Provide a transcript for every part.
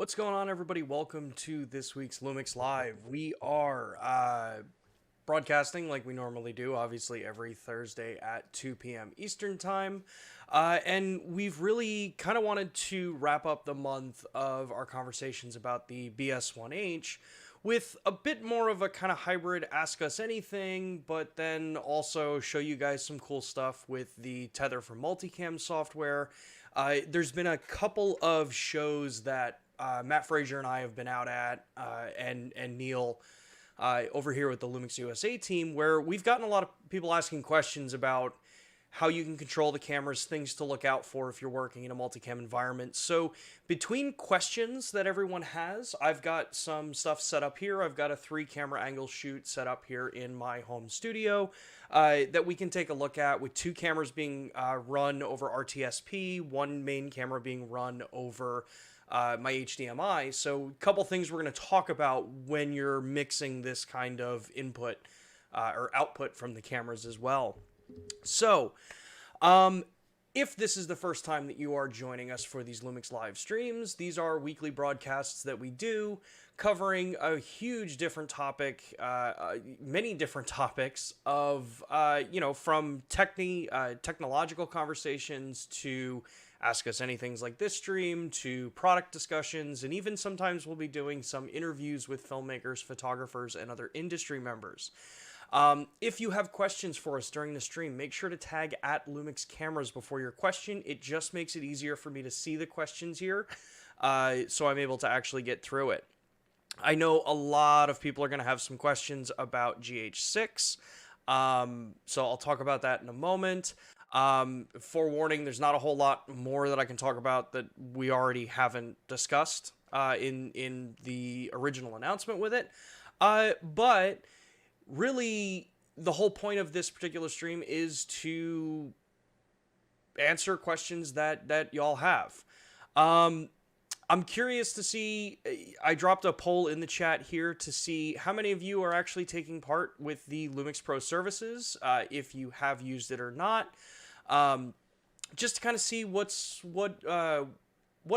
What's going on, everybody? Welcome to this week's Lumix Live. We are broadcasting like we normally do, obviously every Thursday at 2 p.m. Eastern Time. And we've really kind of wanted to wrap up the month of our conversations about the BS1H with a bit more of a kind of hybrid Ask Us Anything, but then also show you guys some cool stuff with the Tether for Multicam Software. There's been a couple of shows that Matt Frazier and I have been out at, and Neil over here with the Lumix USA team, where we've gotten a lot of people asking questions about how you can control the cameras, things to look out for if you're working in a multicam environment. So between questions that everyone has, I've got some stuff set up here. I've got a 3-camera angle shoot set up here in my home studio that we can take a look at, with 2 cameras being run over RTSP, 1 main camera being run over my HDMI. So a couple things we're going to talk about when you're mixing this kind of input or output from the cameras as well. So, if this is the first time that you are joining us for these Lumix live streams, these are weekly broadcasts that we do covering a huge different topic, many different topics of, from technological conversations to Ask Us Anythings like this stream, to product discussions, and even sometimes we'll be doing some interviews with filmmakers, photographers, and other industry members. If you have questions for us during the stream, make sure to tag at Lumix Cameras before your question. It just makes it easier for me to see the questions here, so I'm able to actually get through it. I know a lot of people are going to have some questions about Gh6, so I'll talk about that in a moment. Forewarning, there's not a whole lot more that I can talk about that we already haven't discussed in the original announcement with it, but really, the whole point of this particular stream is to answer questions that y'all have. I'm curious to see, I dropped a poll in the chat here to see how many of you are actually taking part with the Lumix Pro Services, if you have used it or not. Just to kind of see what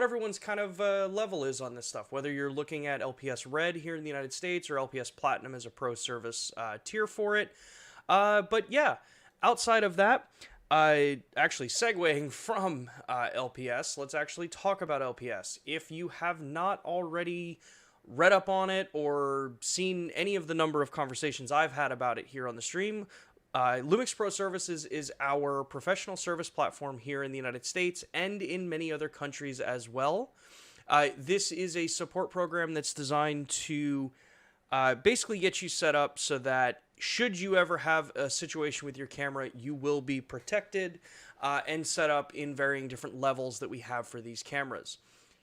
everyone's kind of level is on this stuff, whether you're looking at LPS Red here in the United States or LPS Platinum as a pro service tier for it. But yeah, outside of that, actually segueing from LPS, let's actually talk about LPS. If you have not already read up on it or seen any of the number of conversations I've had about it here on the stream, Lumix Pro Services is our professional service platform here in the United States and in many other countries as well. This is a support program that's designed to basically get you set up so that should you ever have a situation with your camera, you will be protected and set up in varying different levels that we have for these cameras.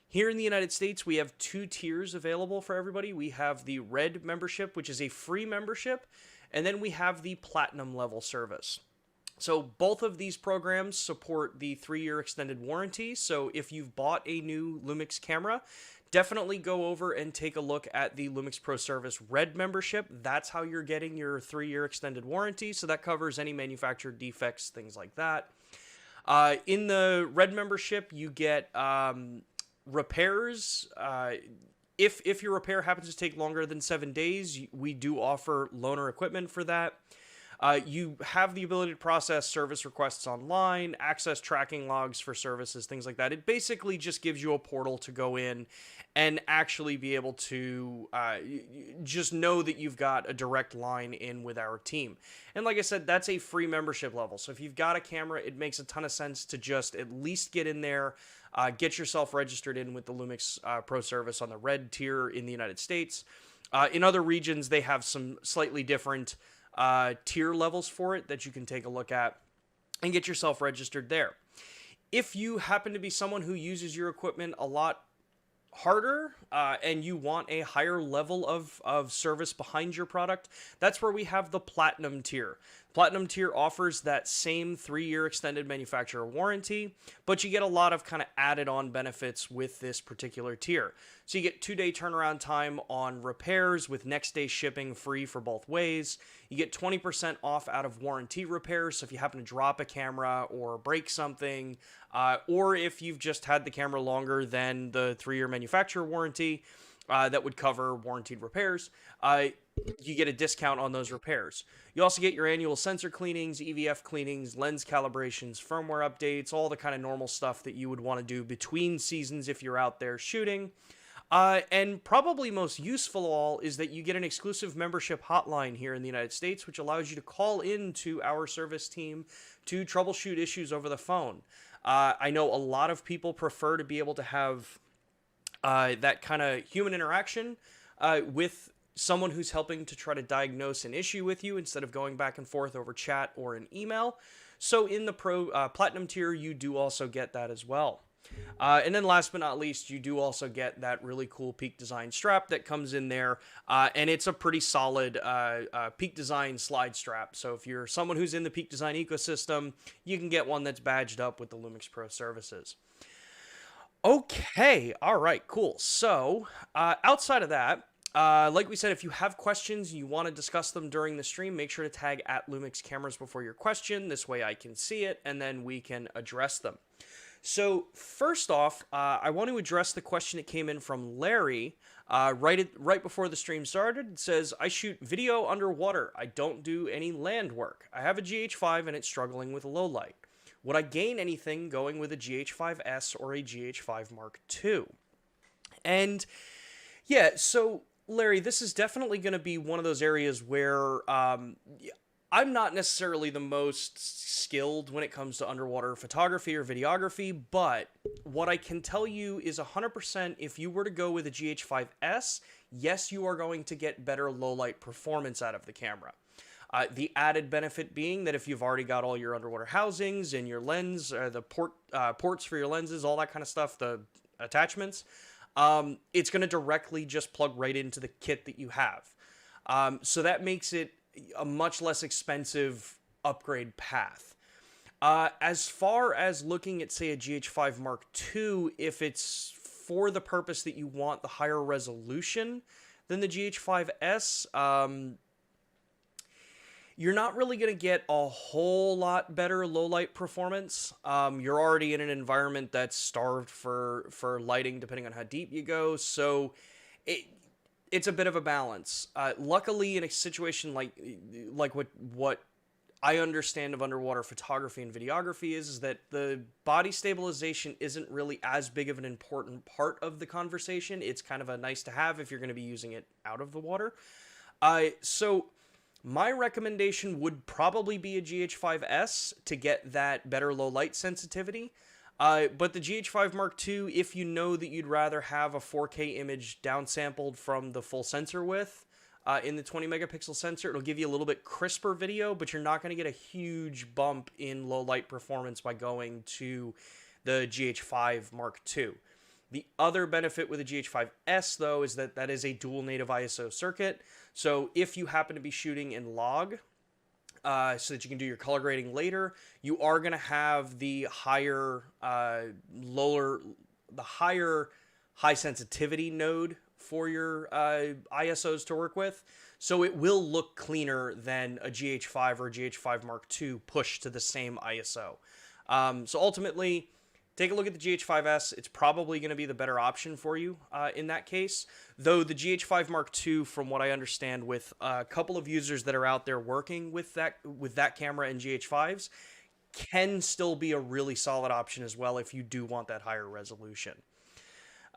Here in the United States, we have 2 tiers available for everybody. We have the Red membership, which is a free membership, and then we have the Platinum level service. So both of these programs support the 3-year extended warranty. So if you've bought a new Lumix camera, definitely go over and take a look at the Lumix Pro Service Red membership. That's how you're getting your 3-year extended warranty. So that covers any manufacturer defects, things like that. In the Red membership, you get repairs. If your repair happens to take longer than 7 days, we do offer loaner equipment for that. You have the ability to process service requests online, access tracking logs for services, things like that. It basically just gives you a portal to go in and actually be able to just know that you've got a direct line in with our team. And like I said, that's a free membership level. So if you've got a camera, it makes a ton of sense to just at least get in there, get yourself registered in with the Lumix Pro Service on the Red tier in the United States. In other regions, they have some slightly different tier levels for it that you can take a look at and get yourself registered there. If you happen to be someone who uses your equipment a lot harder and you want a higher level of service behind your product, that's where we have the Platinum tier. Platinum tier offers that same 3-year extended manufacturer warranty, but you get a lot of kind of added on benefits with this particular tier. So you get 2-day turnaround time on repairs with next day shipping free for both ways. You get 20% off out of warranty repairs. So if you happen to drop a camera or break something, or if you've just had the camera longer than the 3-year manufacturer warranty, warranty that would cover warranted repairs, you get a discount on those repairs. You also get your annual sensor cleanings, EVF cleanings, lens calibrations, firmware updates, all the kind of normal stuff that you would want to do between seasons if you're out there shooting. And probably most useful of all is that you get an exclusive membership hotline here in the United States, which allows you to call in to our service team to troubleshoot issues over the phone. I know a lot of people prefer to be able to have that kind of human interaction with someone who's helping to try to diagnose an issue with you instead of going back and forth over chat or an email. So in the Platinum tier, you do also get that as well. And then last but not least, you do also get that really cool Peak Design strap that comes in there, and it's a pretty solid Peak Design slide strap. So if you're someone who's in the Peak Design ecosystem, you can get one that's badged up with the Lumix Pro Services. Okay, all right, cool. So outside of that, like we said, if you have questions, you want to discuss them during the stream, make sure to tag at Lumix Cameras before your question. This way I can see it, and then we can address them. So first off, I want to address the question that came in from Larry right before the stream started. It says, I shoot video underwater. I don't do any land work. I have a GH5 and it's struggling with low light. Would I gain anything going with a GH5S or a GH5 Mark II? And yeah, so Larry, this is definitely going to be one of those areas where I'm not necessarily the most skilled when it comes to underwater photography or videography, but what I can tell you is 100% if you were to go with a GH5S, yes, you are going to get better low light performance out of the camera. The added benefit being that if you've already got all your underwater housings and your lens, the ports for your lenses, all that kind of stuff, the attachments, it's going to directly just plug right into the kit that you have. So that makes it a much less expensive upgrade path. As far as looking at, say, a GH5 Mark II, if it's for the purpose that you want the higher resolution than the GH5S, you're not really going to get a whole lot better low light performance. You're already in an environment that's starved for lighting, depending on how deep you go. So it's a bit of a balance. Luckily, in a situation like what I understand of underwater photography and videography is that the body stabilization isn't really as big of an important part of the conversation. It's kind of a nice to have if you're going to be using it out of the water. So my recommendation would probably be a GH5S to get that better low light sensitivity. But the GH5 Mark II, if you know that you'd rather have a 4K image downsampled from the full sensor width in the 20 megapixel sensor, it'll give you a little bit crisper video, but you're not going to get a huge bump in low light performance by going to the GH5 Mark II. The other benefit with the GH5S, though, is that that is a dual native ISO circuit. So if you happen to be shooting in log, so that you can do your color grading later, you are going to have the higher high sensitivity node for your ISOs to work with. So it will look cleaner than a GH5 or a GH5 Mark II pushed to the same ISO. So ultimately, take a look at the GH5S. It's probably going to be the better option for you in that case. Though the GH5 Mark II, from what I understand, with a couple of users that are out there working with that camera and GH5s, can still be a really solid option as well if you do want that higher resolution.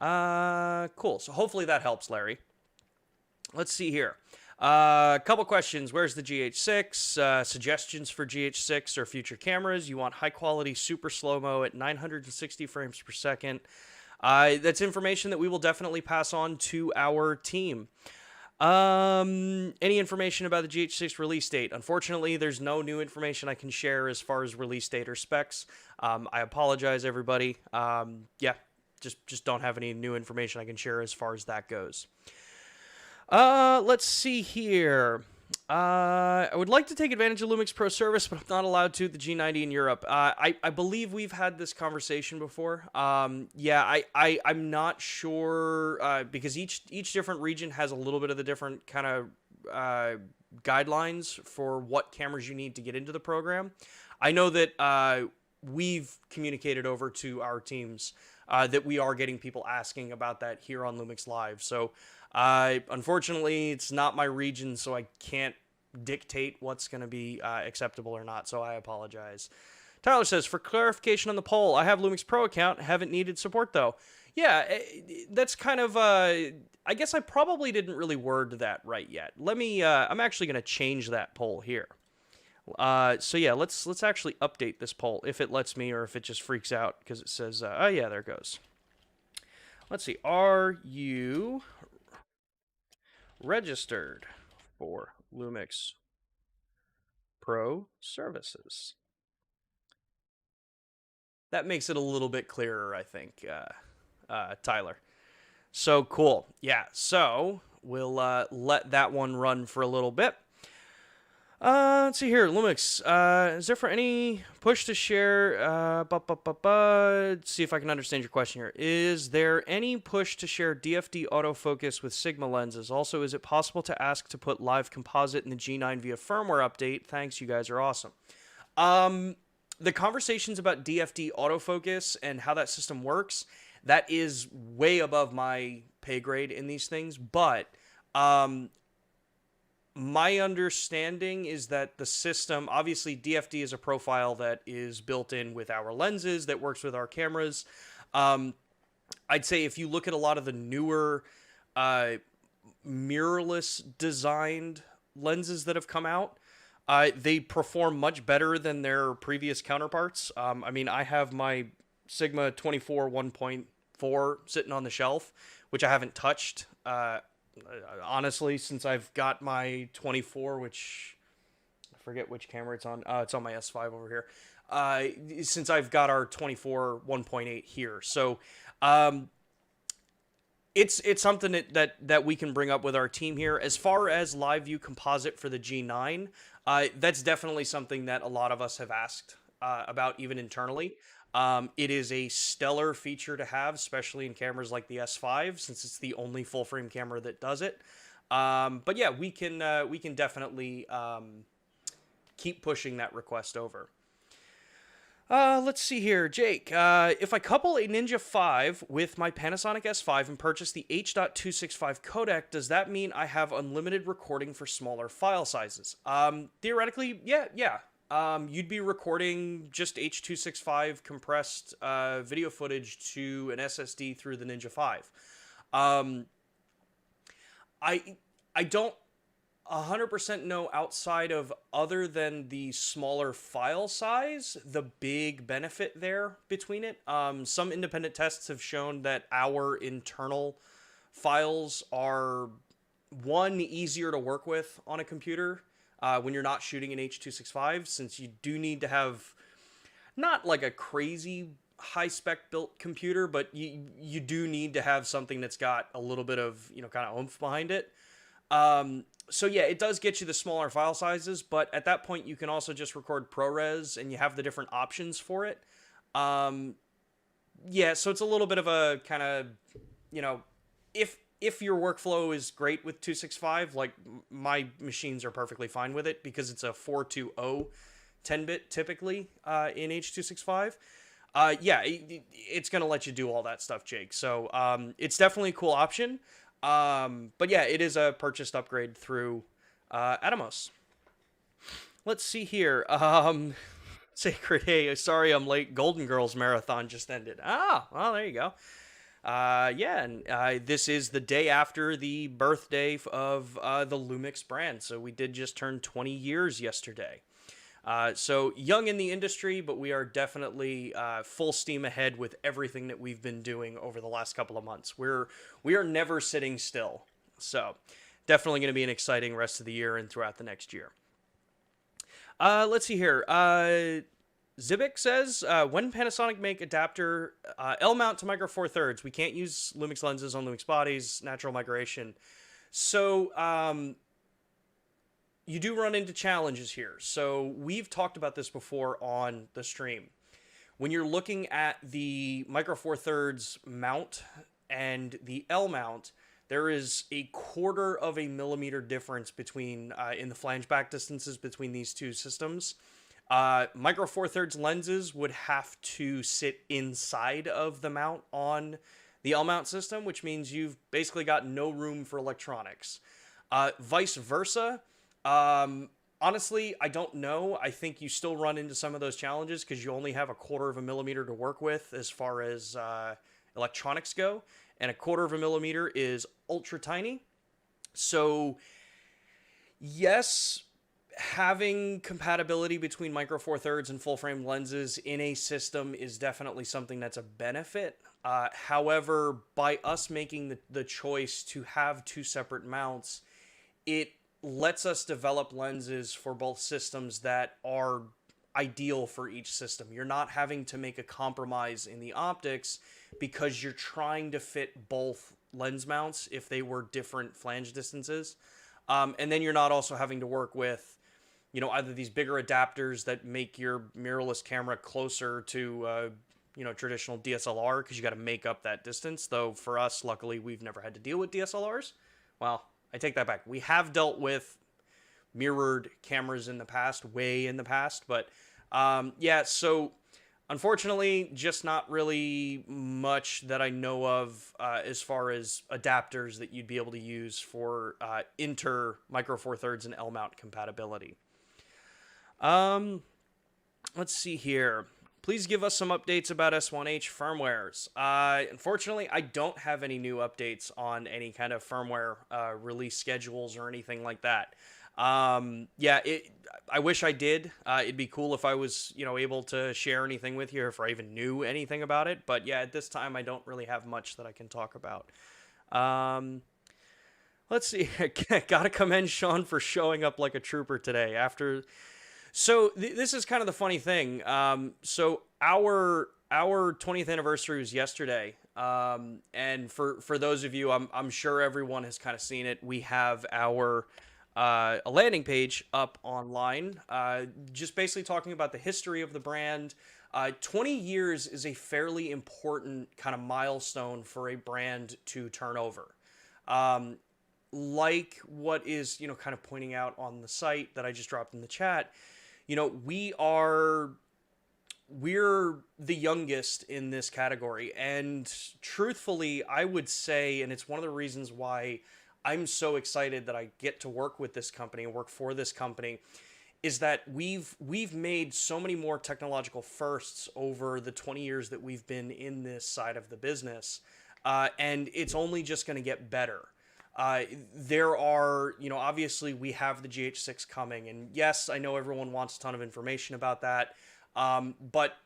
Cool. So hopefully that helps, Larry. Let's see here. A couple questions. Where's the Gh6? Suggestions for Gh6 or future cameras. You want high quality super slow-mo at 960 frames per second. That's information that we will definitely pass on to our team. Any information about the Gh6 release date? Unfortunately, there's no new information I can share as far as release date or specs. I apologize, everybody. Yeah, just don't have any new information I can share as far as that goes. Let's see here. I would like to take advantage of Lumix Pro Service, but I'm not allowed to. The G90 in Europe. I believe we've had this conversation before. Yeah, I'm not sure because each different region has a little bit of the different kind of guidelines for what cameras you need to get into the program. I know that we've communicated over to our teams that we are getting people asking about that here on Lumix Live. So unfortunately, it's not my region, so I can't dictate what's going to be acceptable or not, so I apologize. Tyler says, for clarification on the poll, I have Lumix Pro account, haven't needed support though. Yeah, that's kind of, I guess I probably didn't really word that right yet. Let me, I'm actually going to change that poll here. So yeah, let's actually update this poll if it lets me or if it just freaks out because it says, oh yeah, there it goes. Let's see, are you registered for Lumix Pro Services? That makes it a little bit clearer, I think, Tyler. So cool. Yeah, so we'll let that one run for a little bit. Let's see here, Lumix. Is there for any push to share? Let's see if I can understand your question here. Is there any push to share DFD autofocus with Sigma lenses? Also, is it possible to ask to put live composite in the G9 via firmware update? Thanks, you guys are awesome. The conversations about DFD autofocus and how that system works, that is way above my pay grade in these things, but my understanding is that the system, obviously DFD is a profile that is built in with our lenses that works with our cameras. I'd say if you look at a lot of the newer mirrorless designed lenses that have come out, they perform much better than their previous counterparts. I mean, I have my Sigma 24 1.4 sitting on the shelf, which I haven't touched. Honestly, since I've got my 24, which I forget which camera it's on. It's on my S5 over here. Since I've got our 24 1.8 here, so it's something that we can bring up with our team here. As far as live view composite for the G9, that's definitely something that a lot of us have asked about, even internally. It is a stellar feature to have, especially in cameras like the S5, since it's the only full frame camera that does it. But yeah, we can definitely keep pushing that request over. Let's see here, Jake. If I couple a Ninja 5 with my Panasonic S5 and purchase the H.265 codec, does that mean I have unlimited recording for smaller file sizes? Theoretically, yeah. You'd be recording just H.265 compressed video footage to an SSD through the Ninja 5. I don't 100% know, outside of other than the smaller file size, the big benefit there between it. Some independent tests have shown that our internal files are, one, easier to work with on a computer when you're not shooting an H.265, since you do need to have not like a crazy high spec built computer, but you do need to have something that's got a little bit of, kind of oomph behind it. So yeah, it does get you the smaller file sizes, but at that point you can also just record ProRes and you have the different options for it. Yeah, so it's a little bit of a kind of, if your workflow is great with 265, like my machines are perfectly fine with it because it's a 420 10-bit typically in H.265. Yeah, it's going to let you do all that stuff, Jake. So it's definitely a cool option. But yeah, it is a purchased upgrade through Atomos. Let's see here. Sacred, hey, sorry I'm late. Golden Girls Marathon just ended. Ah, well, there you go. Yeah, and this is the day after the birthday of the Lumix brand. So we did just turn 20 years yesterday. So young in the industry, but we are definitely full steam ahead with everything that we've been doing over the last couple of months. We are never sitting still. So definitely going to be an exciting rest of the year and throughout the next year. Let's see here. Zibik says, when Panasonic make adapter L mount to Micro Four Thirds, we can't use Lumix lenses on Lumix bodies, natural migration. So you do run into challenges here. So we've talked about this before on the stream. When you're looking at the Micro Four Thirds mount and the L mount, there is a 1/4 of a millimeter difference between in the flange back distances between these two systems. Micro Four Thirds lenses would have to sit inside of the mount on the L mount system, which means you've basically got no room for electronics. Vice versa. Honestly, I don't know. I think you still run into some of those challenges because you only have 1/4 millimeter to work with as far as electronics go, and 1/4 millimeter is ultra tiny. So, yes, having compatibility between Micro Four Thirds and full frame lenses in a system is definitely something that's a benefit. However, by us making the choice to have two separate mounts, it lets us develop lenses for both systems that are ideal for each system. You're not having to make a compromise in the optics because you're trying to fit both lens mounts if they were different flange distances. And then you're not also having to work with, either these bigger adapters that make your mirrorless camera closer to, traditional DSLR because you got to make up that distance. Though for us, luckily, we've never had to deal with DSLRs. Well, I take that back. We have dealt with mirrored cameras in the past, way in the past. But yeah, so unfortunately, just not really much that I know of as far as adapters that you'd be able to use for inter Micro Four Thirds and L mount compatibility. Let's see here. Please give us some updates about S1H firmwares. Unfortunately, I don't have any new updates on any kind of firmware release schedules or anything like that. Yeah, I wish I did. It'd be cool if I was, able to share anything with you, or if I even knew anything about it. But yeah, at this time, I don't really have much that I can talk about. Let's see. Gotta commend Sean for showing up like a trooper today. So this is kind of the funny thing. So our 20th anniversary was yesterday. And for those of you, I'm sure everyone has kind of seen it. We have a landing page up online, just basically talking about the history of the brand. 20 years is a fairly important kind of milestone for a brand to turn over. Like what is, kind of pointing out on the site that I just dropped in the chat, we're the youngest in this category. And truthfully, I would say, and it's one of the reasons why I'm so excited that I get to work with this company and work for this company, is that we've made so many more technological firsts over the 20 years that we've been in this side of the business. And it's only just going to get better. There are, obviously we have the Gh6 coming, and yes, I know everyone wants a ton of information about that. But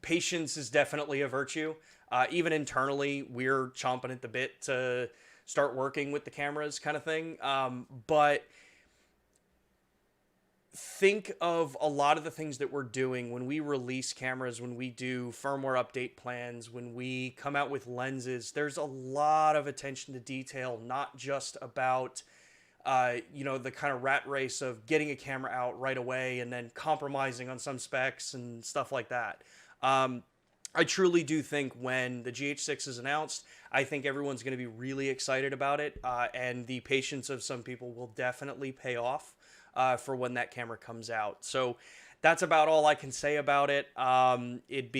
patience is definitely a virtue. Even internally, we're chomping at the bit to start working with the cameras kind of thing. But think of a lot of the things that we're doing when we release cameras, when we do firmware update plans, when we come out with lenses. There's a lot of attention to detail, not just about the kind of rat race of getting a camera out right away and then compromising on some specs and stuff like that. I truly do think when the Gh6 is announced, I think everyone's going to be really excited about it, and the patience of some people will definitely pay off for when that camera comes out. So that's about all I can say about it. It's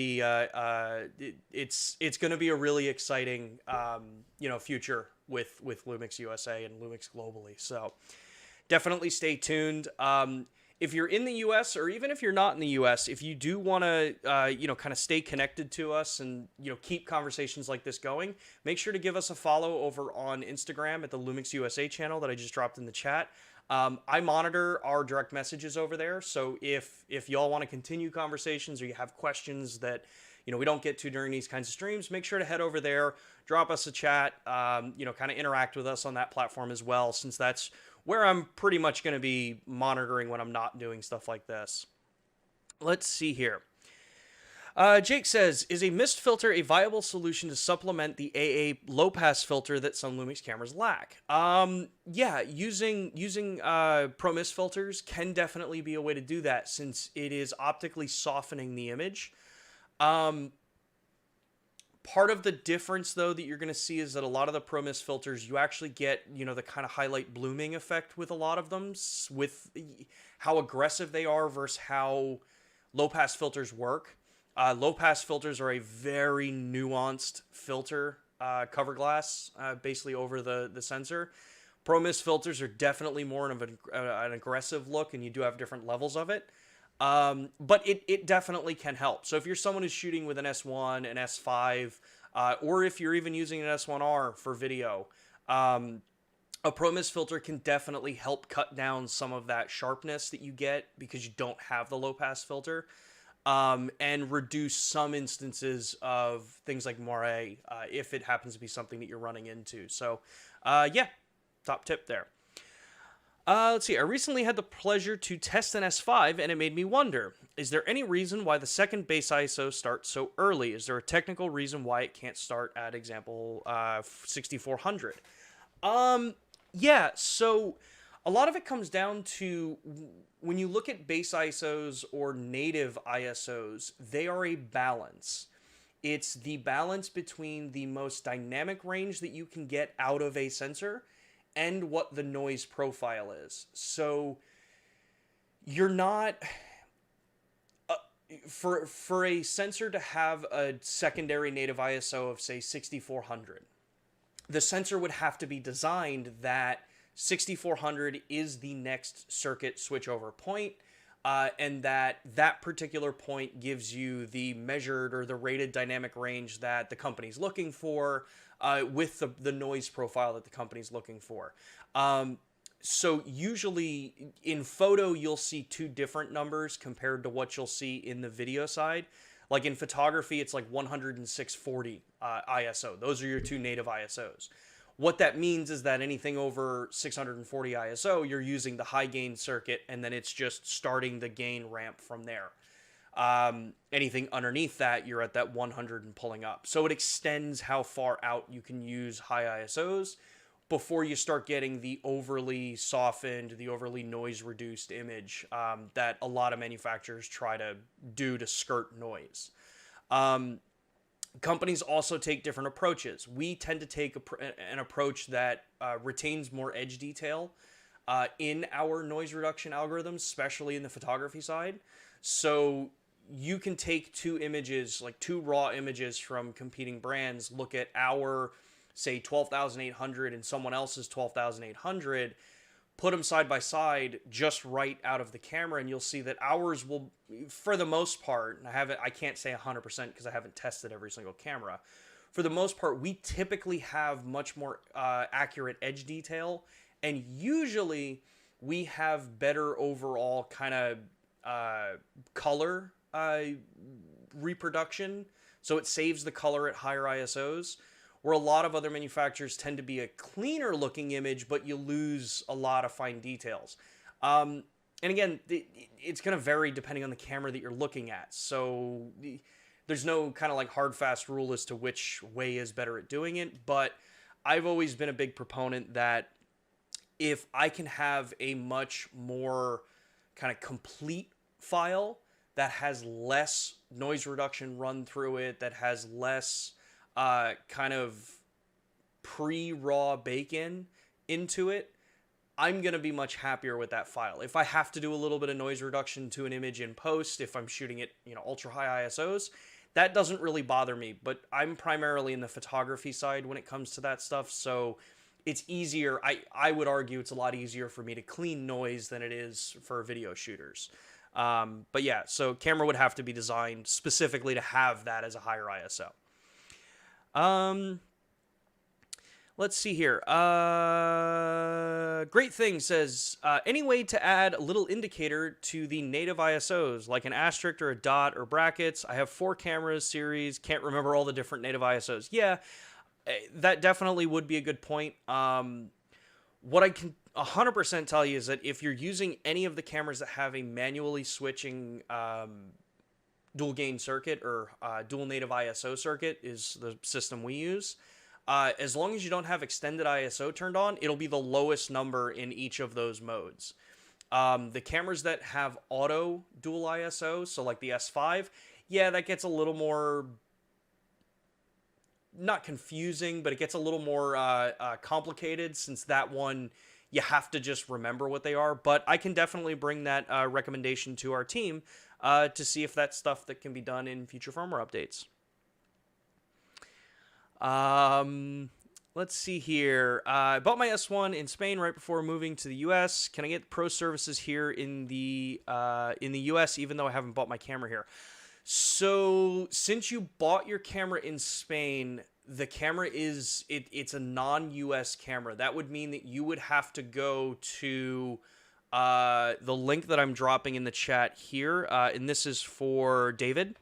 going to be a really exciting, future with Lumix USA and Lumix globally. So definitely stay tuned. If you're in the US, or even if you're not in the US, if you do want to, kind of stay connected to us and, keep conversations like this going, make sure to give us a follow over on Instagram at the Lumix USA channel that I just dropped in the chat. I monitor our direct messages over there. So if y'all want to continue conversations, or you have questions that, we don't get to during these kinds of streams, make sure to head over there, drop us a chat, kind of interact with us on that platform as well, since that's where I'm pretty much going to be monitoring when I'm not doing stuff like this. Let's see here. Jake says, is a mist filter a viable solution to supplement the AA low pass filter that some Lumix cameras lack? Yeah, using Pro Mist filters can definitely be a way to do that, since it is optically softening the image. Part of the difference, though, that you're going to see is that a lot of the Pro Mist filters, you actually get, the kind of highlight blooming effect with a lot of them, with how aggressive they are versus how low-pass filters work. Low-pass filters are a very nuanced filter cover glass, basically over the sensor. Pro-Mist filters are definitely more of an aggressive look, and you do have different levels of it. But it definitely can help. So if you're someone who's shooting with an S1, an S5, or if you're even using an S1R for video, a Pro-Mist filter can definitely help cut down some of that sharpness that you get because you don't have the low-pass filter, and reduce some instances of things like moire, if it happens to be something that you're running into. So, yeah, top tip there. Let's see. I recently had the pleasure to test an S5, and it made me wonder, is there any reason why the second base ISO starts so early? Is there a technical reason why it can't start at, example, 6400? Yeah, so a lot of it comes down to when you look at base ISOs or native ISOs, they are a balance. It's the balance between the most dynamic range that you can get out of a sensor and what the noise profile is. So you're not... for a sensor to have a secondary native ISO of, say, 6400, the sensor would have to be designed that 6400 is the next circuit switchover point, and that particular point gives you the measured or the rated dynamic range that the company's looking for, with the noise profile that the company's looking for. So usually in photo, you'll see two different numbers compared to what you'll see in the video side. Like in photography, it's like 100 and 640 ISO. Those are your two native ISOs. What that means is that anything over 640 ISO, you're using the high gain circuit, and then it's just starting the gain ramp from there. Anything underneath that, you're at that 100 and pulling up. So it extends how far out you can use high ISOs before you start getting the overly softened, the overly noise-reduced image that a lot of manufacturers try to do to skirt noise. Companies also take different approaches. We tend to take an approach that retains more edge detail in our noise reduction algorithms, especially in the photography side. So you can take two images, like two raw images from competing brands, look at our, say, 12,800 and someone else's 12,800, put them side by side just right out of the camera, and you'll see that ours will, for the most part, and I can't say 100% because I haven't tested every single camera. For the most part, we typically have much more accurate edge detail, and usually we have better overall kind of color reproduction, so it saves the color at higher ISOs. Where a lot of other manufacturers tend to be a cleaner looking image, but you lose a lot of fine details. And again, it's going to vary depending on the camera that you're looking at. So there's no kind of like hard, fast rule as to which way is better at doing it. But I've always been a big proponent that if I can have a much more kind of complete file that has less noise reduction run through it, that has less kind of pre-raw bake-in into it, I'm going to be much happier with that file. If I have to do a little bit of noise reduction to an image in post, if I'm shooting it, ultra high ISOs, that doesn't really bother me, but I'm primarily in the photography side when it comes to that stuff, so it's easier. I would argue it's a lot easier for me to clean noise than it is for video shooters. But yeah, so camera would have to be designed specifically to have that as a higher ISO. Let's see here. Great Thing says, any way to add a little indicator to the native ISOs, like an asterisk or a dot or brackets? I have 4 cameras series, can't remember all the different native ISOs. Yeah, that definitely would be a good point. What I can 100% tell you is that if you're using any of the cameras that have a manually switching dual gain circuit or dual native ISO circuit is the system we use. As long as you don't have extended ISO turned on, it'll be the lowest number in each of those modes. The cameras that have auto dual ISO, so like the S5, yeah, that gets a little more, not confusing, but it gets a little more complicated, since that one, you have to just remember what they are. But I can definitely bring that recommendation to our team to see if that's stuff that can be done in future firmware updates. Let's see here. I bought my S1 in Spain right before moving to the US. Can I get Pro Services here in the US, even though I haven't bought my camera here? So since you bought your camera in Spain, the camera it's a non-US camera. That would mean that you would have to go to the link that I'm dropping in the chat here, and this is for David.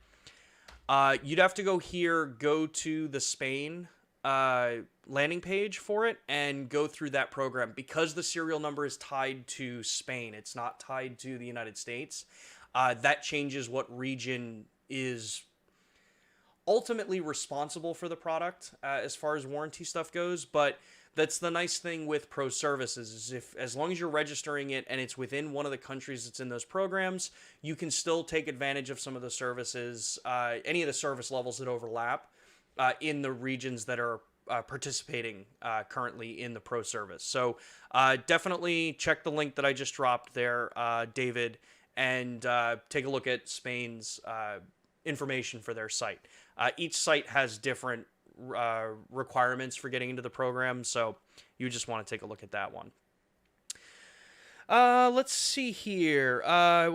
You'd have to go here, go to the Spain landing page for it, and go through that program. Because the serial number is tied to Spain, it's not tied to the United States. That changes what region is ultimately responsible for the product as far as warranty stuff goes. But that's the nice thing with Pro Services, is as long as you're registering it and it's within one of the countries that's in those programs, you can still take advantage of some of the services, any of the service levels that overlap in the regions that are participating currently in the Pro Service. So definitely check the link that I just dropped there, David, and take a look at Spain's information for their site. Each site has different requirements for getting into the program, so you just want to take a look at that one. Let's see here. I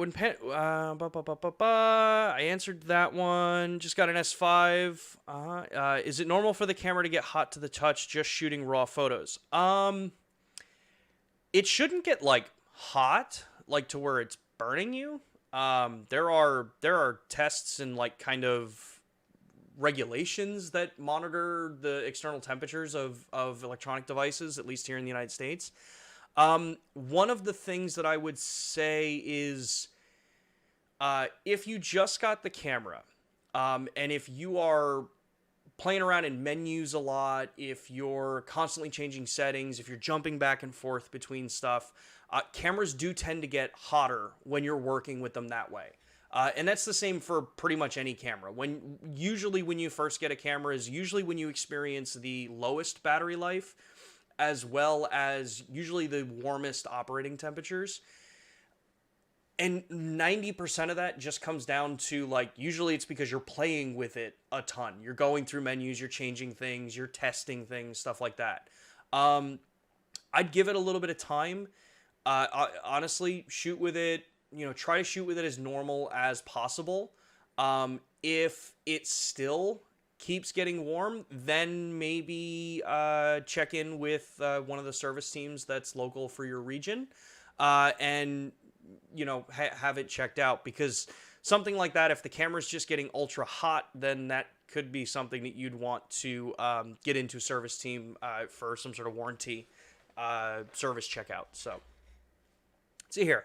answered that one. Just got an S5. Is it normal for the camera to get hot to the touch just shooting raw photos? It shouldn't get like hot, like to where it's burning you. There are tests and like kind of regulations that monitor the external temperatures of electronic devices, at least here in the United States. One of the things that I would say is if you just got the camera, and if you are playing around in menus a lot, if you're constantly changing settings, if you're jumping back and forth between stuff, cameras do tend to get hotter when you're working with them that way. And that's the same for pretty much any camera. Usually when you first get a camera is usually when you experience the lowest battery life, as well as usually the warmest operating temperatures. And 90% of that just comes down to, like, usually it's because you're playing with it a ton. You're going through menus, you're changing things, you're testing things, stuff like that. I'd give it a little bit of time. Honestly, shoot with it. Try to shoot with it as normal as possible. If it still keeps getting warm, then maybe check in with one of the service teams that's local for your region, and have it checked out. Because something like that, if the camera's just getting ultra hot, then that could be something that you'd want to get into a service team for some sort of warranty service checkout. So let's see here.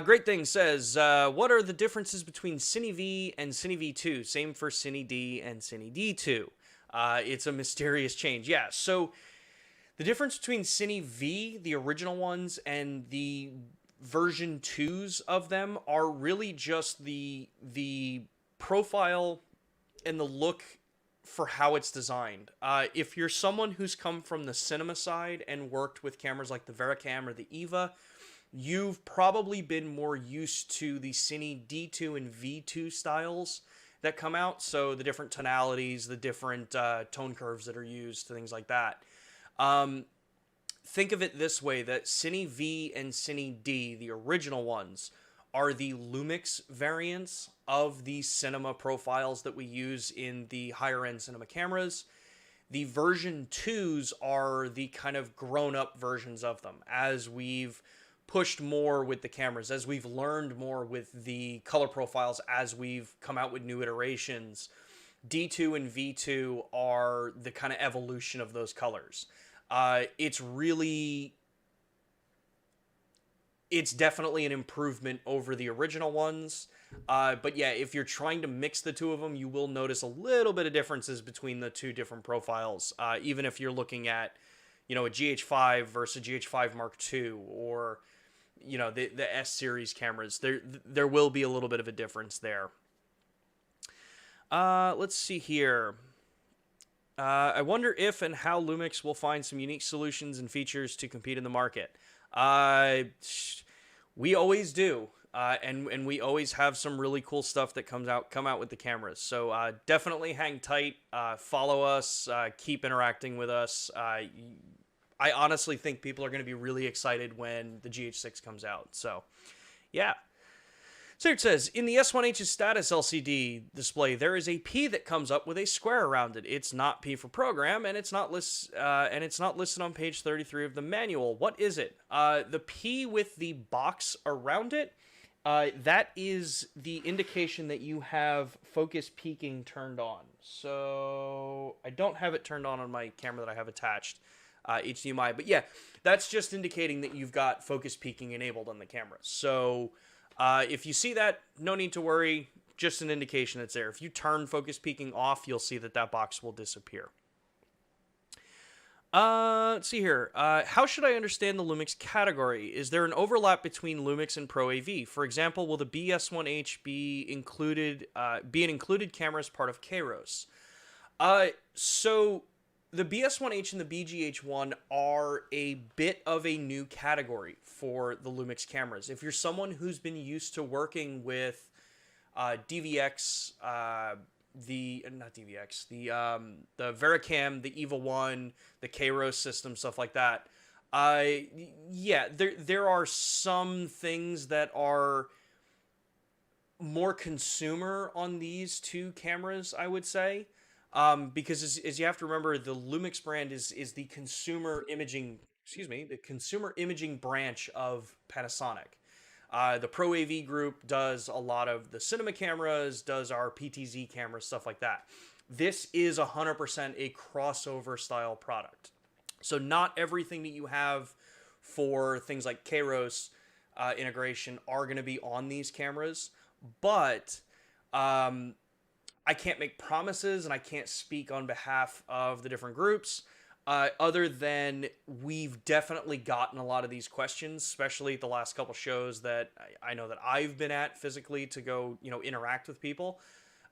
Great Thing says, what are the differences between Cine V and Cine V2? Same for Cine D and Cine D2. It's a mysterious change. Yeah, so the difference between Cine V, the original ones, and the version 2s of them are really just the profile and the look for how it's designed. If you're someone who's come from the cinema side and worked with cameras like the Vericam or the Eva, you've probably been more used to the Cine D2 and V2 styles that come out. So the different tonalities, the different tone curves that are used, things like that. Think of it this way, that Cine V and Cine D, the original ones, are the Lumix variants of the cinema profiles that we use in the higher end cinema cameras. The version 2s are the kind of grown-up versions of them, as we've pushed more with the cameras, as we've learned more with the color profiles, as we've come out with new iterations. D2 and V2 are the kind of evolution of those colors. It's definitely an improvement over the original ones. But yeah, if you're trying to mix the two of them, you will notice a little bit of differences between the two different profiles. Even if you're looking at, a GH5 versus a GH5 Mark II, or, the S series cameras, there will be a little bit of a difference there. Let's see here. I wonder if and how Lumix will find some unique solutions and features to compete in the market. We always do. and we always have some really cool stuff that come out with the cameras. So definitely hang tight, follow us, keep interacting with us. I honestly think people are going to be really excited when the Gh6 comes out. So yeah. So it says, in the S1H's status LCD display, there is a P that comes up with a square around it. It's not P for program, and it's not listed on page 33 of the manual. What is it? The P with the box around it, that is the indication that you have focus peaking turned on. So I don't have it turned on my camera that I have attached, HDMI. But yeah, that's just indicating that you've got focus peaking enabled on the camera. So if you see that, no need to worry, just an indication that's there. If you turn focus peaking off, you'll see that box will disappear. Let's see here. How should I understand the Lumix category? Is there an overlap between Lumix and Pro AV? For example, will the BS1H be an included camera as part of Kairos? So the BS1H and the BGH1 are a bit of a new category for the Lumix cameras. If you're someone who's been used to working with DVX, the Vericam, the Eva 1, the Kairos system, stuff like that, yeah, there are some things that are more consumer on these two cameras, I would say. Because as you have to remember, the Lumix brand is the consumer imaging, the consumer imaging branch of Panasonic. The Pro AV group does a lot of the cinema cameras, does our PTZ cameras, stuff like that. This is 100% a crossover style product. So not everything that you have for things like Kairos integration are going to be on these cameras, but I can't make promises and I can't speak on behalf of the different groups, other than we've definitely gotten a lot of these questions, especially the last couple shows that I know that I've been at physically to go, interact with people.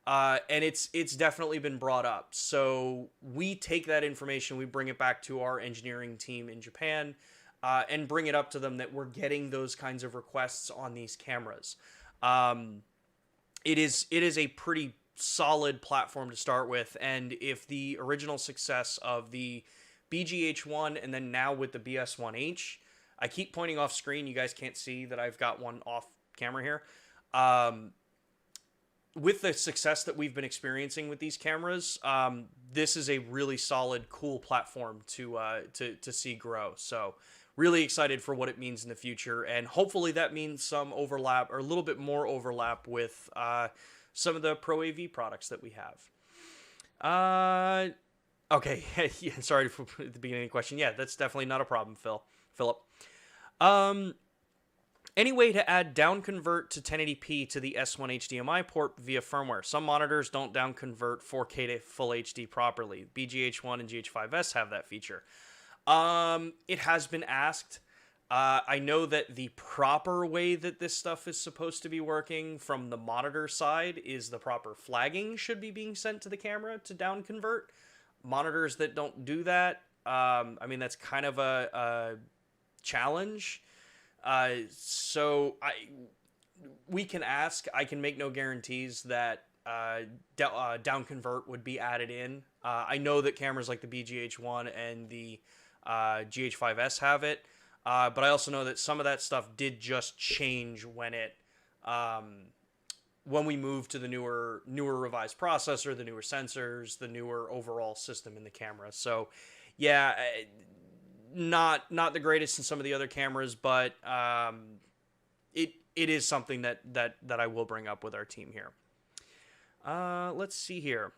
And it's definitely been brought up. So we take that information, we bring it back to our engineering team in Japan, and bring it up to them that we're getting those kinds of requests on these cameras. It is a pretty solid platform to start with, and if the original success of the BGH1 and then now with the BS1H, I keep pointing off screen, you guys can't see that I've got one off camera here, with the success that we've been experiencing with these cameras, this is a really solid, cool platform to see grow. So really excited for what it means in the future, and hopefully that means some overlap, or a little bit more overlap with some of the Pro AV products that we have. Okay, yeah, sorry for the beginning of the question. Yeah, that's definitely not a problem, Philip. Any way to add down convert to 1080p to the S1 HDMI port via firmware? Some monitors don't down convert 4K to full HD properly. BGH1 and GH5S have that feature. It has been asked. I know that the proper way that this stuff is supposed to be working from the monitor side is the proper flagging should be being sent to the camera to down convert. Monitors that don't do that, I mean, that's kind of a challenge. So we can ask. I can make no guarantees that down convert would be added in. I know that cameras like the BGH1 and the GH5S have it. But I also know that some of that stuff did just change when we moved to the newer revised processor, the newer sensors, the newer overall system in the camera. So, yeah, not the greatest in some of the other cameras, but it is something that I will bring up with our team here. Let's see here.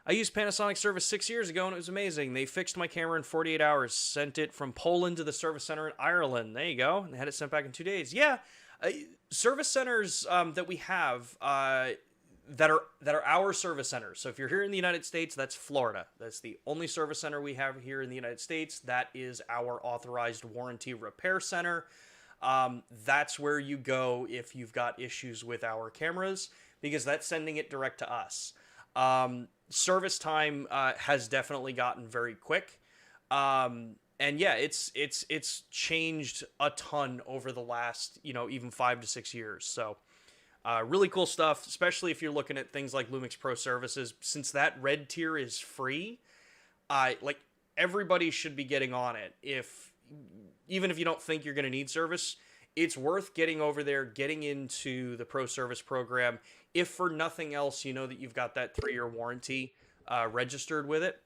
I used Panasonic service 6 years ago, and it was amazing. They fixed my camera in 48 hours, sent it from Poland to the service center in Ireland. There you go. And they had it sent back in 2 days. Yeah, service centers that we have that are our service centers. So if you're here in the United States, that's Florida. That's the only service center we have here in the United States. That is our authorized warranty repair center. That's where you go if you've got issues with our cameras, because that's sending it direct to us. Service time has definitely gotten very quick. And yeah, it's changed a ton over the last, even 5 to 6 years. So really cool stuff, especially if you're looking at things like Lumix Pro Services. Since that red tier is free, like everybody should be getting on it. Even if you don't think you're going to need service, it's worth getting over there, getting into the Pro Service program. If for nothing else, you know that you've got that 3-year warranty registered with it.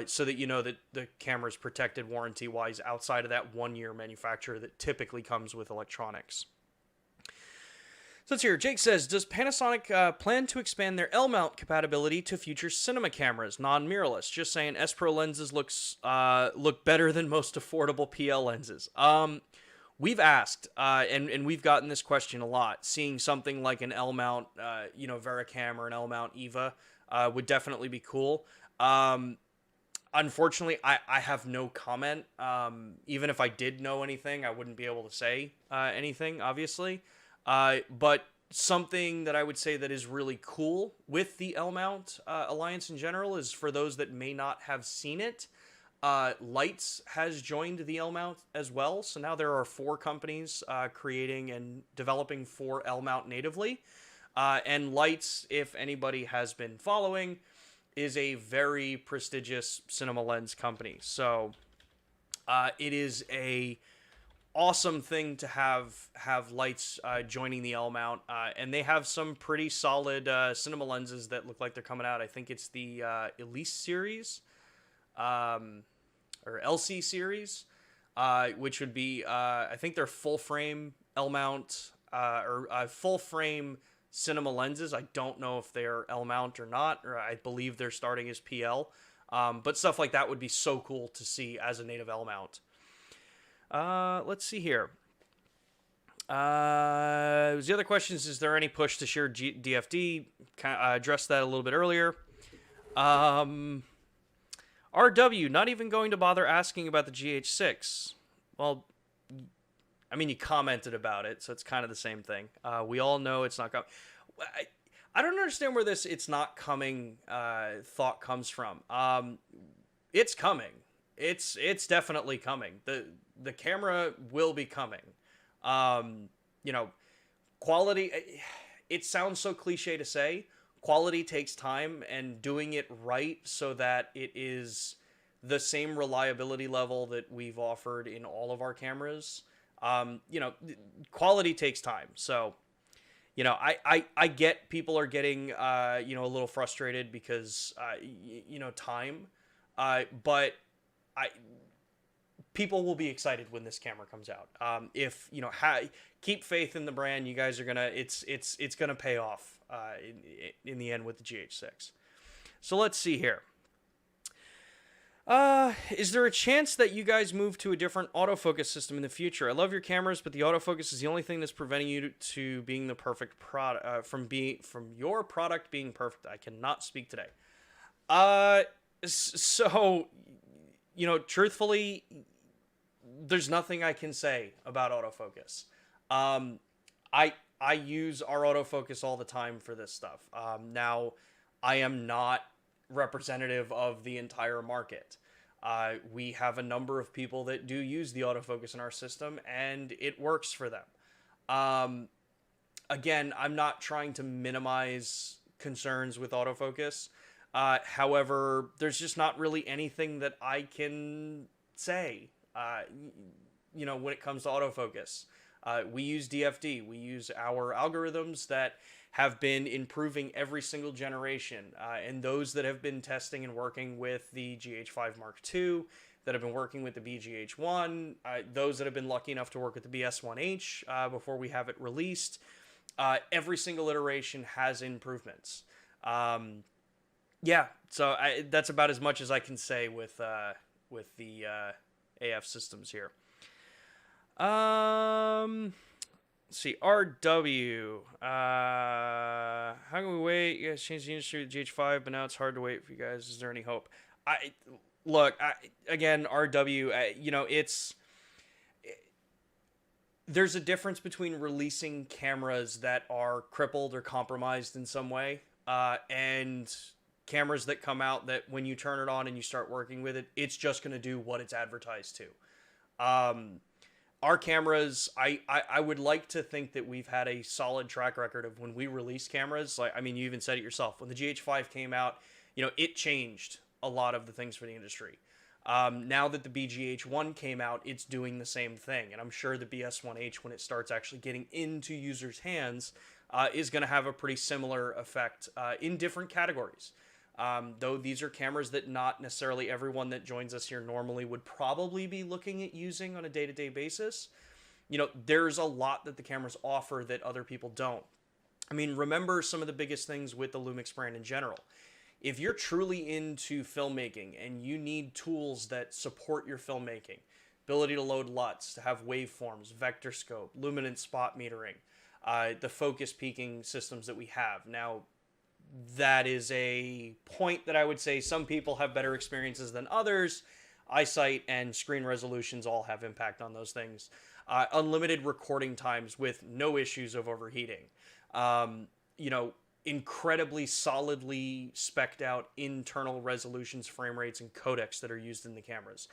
So that you know that the camera's protected warranty-wise outside of that 1-year manufacturer that typically comes with electronics. So let's hear. Jake says, does Panasonic plan to expand their L-mount compatibility to future cinema cameras, non-mirrorless? Just saying, S Pro lenses look better than most affordable PL lenses. We've asked, and we've gotten this question a lot. Seeing something like an L-mount, Vericam or an L-mount Eva would definitely be cool. Unfortunately, I have no comment. Even if I did know anything, I wouldn't be able to say anything, obviously. But something that I would say that is really cool with the L-mount alliance in general is, for those that may not have seen it, Lights has joined the L-mount as well. So now there are 4 companies creating and developing for L-mount natively. And Lights, if anybody has been following, is a very prestigious cinema lens company. So it is a awesome thing to have Lights joining the L-mount, and they have some pretty solid cinema lenses that look like they're coming out. I think it's the Elise series, or LC series, which would be, I think they're full frame L-mount, or full frame cinema lenses. I don't know if they're L-mount or not, or I believe they're starting as PL. But stuff like that would be so cool to see as a native L-mount. Let's see here. The other question is there any push to share DFD? Addressed that a little bit earlier. RW, not even going to bother asking about the Gh6. Well, I mean, you commented about it, so it's kind of the same thing. We all know it's not coming. I don't understand where this "it's not coming" thought comes from. It's coming. It's definitely coming. The camera will be coming. Quality. It sounds so cliche to say. Quality takes time, and doing it right so that it is the same reliability level that we've offered in all of our cameras. Quality takes time. So, I get people are getting, a little frustrated because, time. But people will be excited when this camera comes out. If keep faith in the brand, you guys are gonna. It's gonna pay off in the end with the Gh6. So let's see here. Is there a chance that you guys move to a different autofocus system in the future? I love your cameras, but the autofocus is the only thing that's preventing you to being the perfect product from your product being perfect. I cannot speak today. So, truthfully, there's nothing I can say about autofocus. I use our autofocus all the time for this stuff. Now, I am not representative of the entire market. We have a number of people that do use the autofocus in our system, and it works for them. Again, I'm not trying to minimize concerns with autofocus. However, there's just not really anything that I can say, when it comes to autofocus. We use DFD. We use our algorithms that have been improving every single generation. And those that have been testing and working with the GH5 Mark II, that have been working with the BGH1, those that have been lucky enough to work with the BS1H before we have it released, every single iteration has improvements. So that's about as much as I can say with the AF systems here. Let's see, RW. How can we wait? You guys changed the industry with GH5, but now it's hard to wait for you guys. Is there any hope? Again, RW. There's a difference between releasing cameras that are crippled or compromised in some way, and cameras that come out that when you turn it on and you start working with it, it's just going to do what it's advertised to. Our cameras, I would like to think that we've had a solid track record of when we release cameras. Like, I mean, you even said it yourself. When the GH5 came out, it changed a lot of the things for the industry. Now that the BGH1 came out, it's doing the same thing. And I'm sure the BS1H, when it starts actually getting into users' hands, is going to have a pretty similar effect in different categories. Though these are cameras that not necessarily everyone that joins us here normally would probably be looking at using on a day-to-day basis. There's a lot that the cameras offer that other people don't. I mean, remember some of the biggest things with the Lumix brand in general. If you're truly into filmmaking and you need tools that support your filmmaking, ability to load LUTs, to have waveforms, vector scope, luminance spot metering, the focus peaking systems that we have. Now, that is a point that I would say some people have better experiences than others. Eyesight and screen resolutions all have impact on those things. Unlimited recording times with no issues of overheating. Incredibly solidly spec'd out internal resolutions, frame rates, and codecs that are used in the cameras.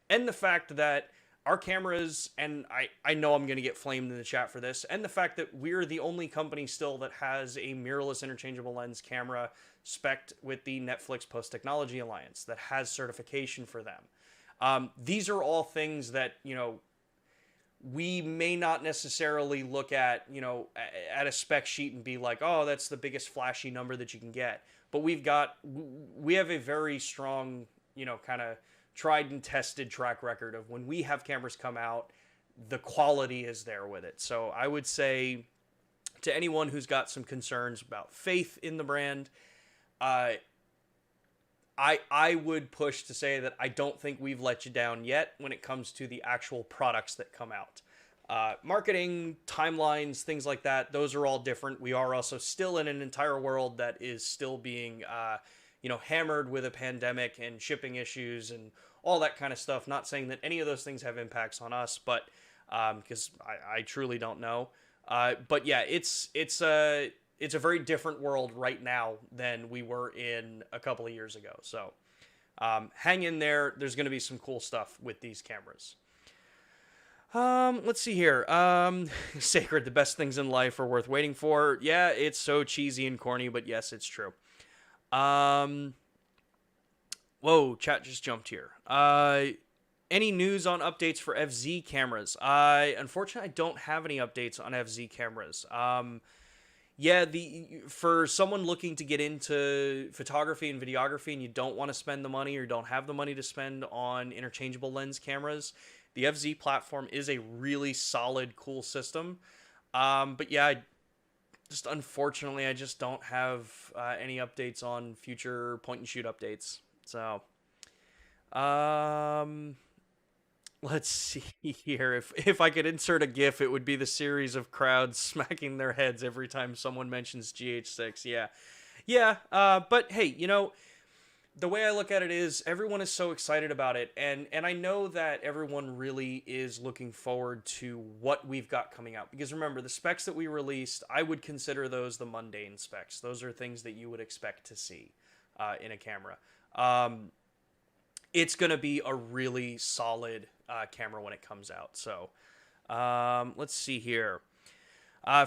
And the fact that our cameras, and I know I'm going to get flamed in the chat for this, and the fact that we're the only company still that has a mirrorless interchangeable lens camera spec'd with the Netflix Post Technology Alliance that has certification for them. These are all things that, we may not necessarily look at, at a spec sheet and be like, oh, that's the biggest flashy number that you can get. But we have a very strong, kind of tried and tested track record of when we have cameras come out, the quality is there with it. So I would say to anyone who's got some concerns about faith in the brand, I would push to say that I don't think we've let you down yet when it comes to the actual products that come out. Marketing, timelines, things like that, those are all different. We are also still in an entire world that is still being, hammered with a pandemic and shipping issues and all that kind of stuff. Not saying that any of those things have impacts on us, but because I truly don't know. But yeah, it's a very different world right now than we were in a couple of years ago. So hang in there. There's going to be some cool stuff with these cameras. Let's see here. Sacred, the best things in life are worth waiting for. Yeah, it's so cheesy and corny, but yes, it's true. Whoa, chat just jumped here. Any news on updates for FZ cameras? Unfortunately, I don't have any updates on FZ cameras. For someone looking to get into photography and videography and you don't want to spend the money or don't have the money to spend on interchangeable lens cameras, the FZ platform is a really solid, cool system. But yeah, unfortunately, I just don't have any updates on future point-and-shoot updates. So, let's see here. If I could insert a GIF, it would be the series of crowds smacking their heads every time someone mentions Gh6. Yeah. But hey, the way I look at it is everyone is so excited about it, and I know that everyone really is looking forward to what we've got coming out. Because remember, the specs that we released, I would consider those the mundane specs. Those are things that you would expect to see in a camera. It's going to be a really solid camera when it comes out. So let's see here.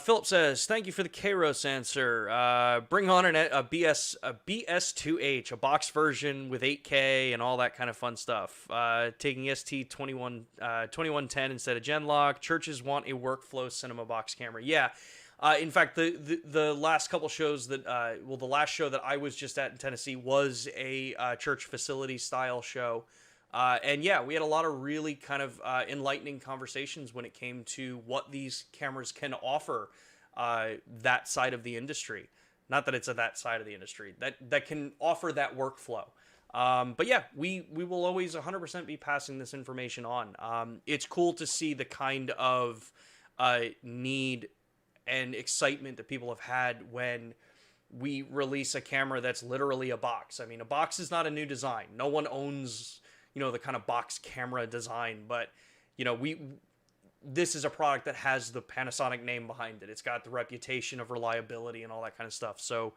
Philip says, thank you for the Kairos answer. Bring on a BS2H, a box version with 8K and all that kind of fun stuff. Taking ST2110 instead of Genlock. Churches want a workflow cinema box camera. Yeah. In fact, the last couple shows that, the last show that I was just at in Tennessee was a church facility style show. And yeah, we had a lot of really kind of enlightening conversations when it came to what these cameras can offer that side of the industry. Not that it's that side of the industry, that can offer that workflow. But yeah, we will always 100% be passing this information on. It's cool to see the kind of need and excitement that people have had when we release a camera that's literally a box. I mean, a box is not a new design. No one owns, the kind of box camera design, but, this is a product that has the Panasonic name behind it. It's got the reputation of reliability and all that kind of stuff. So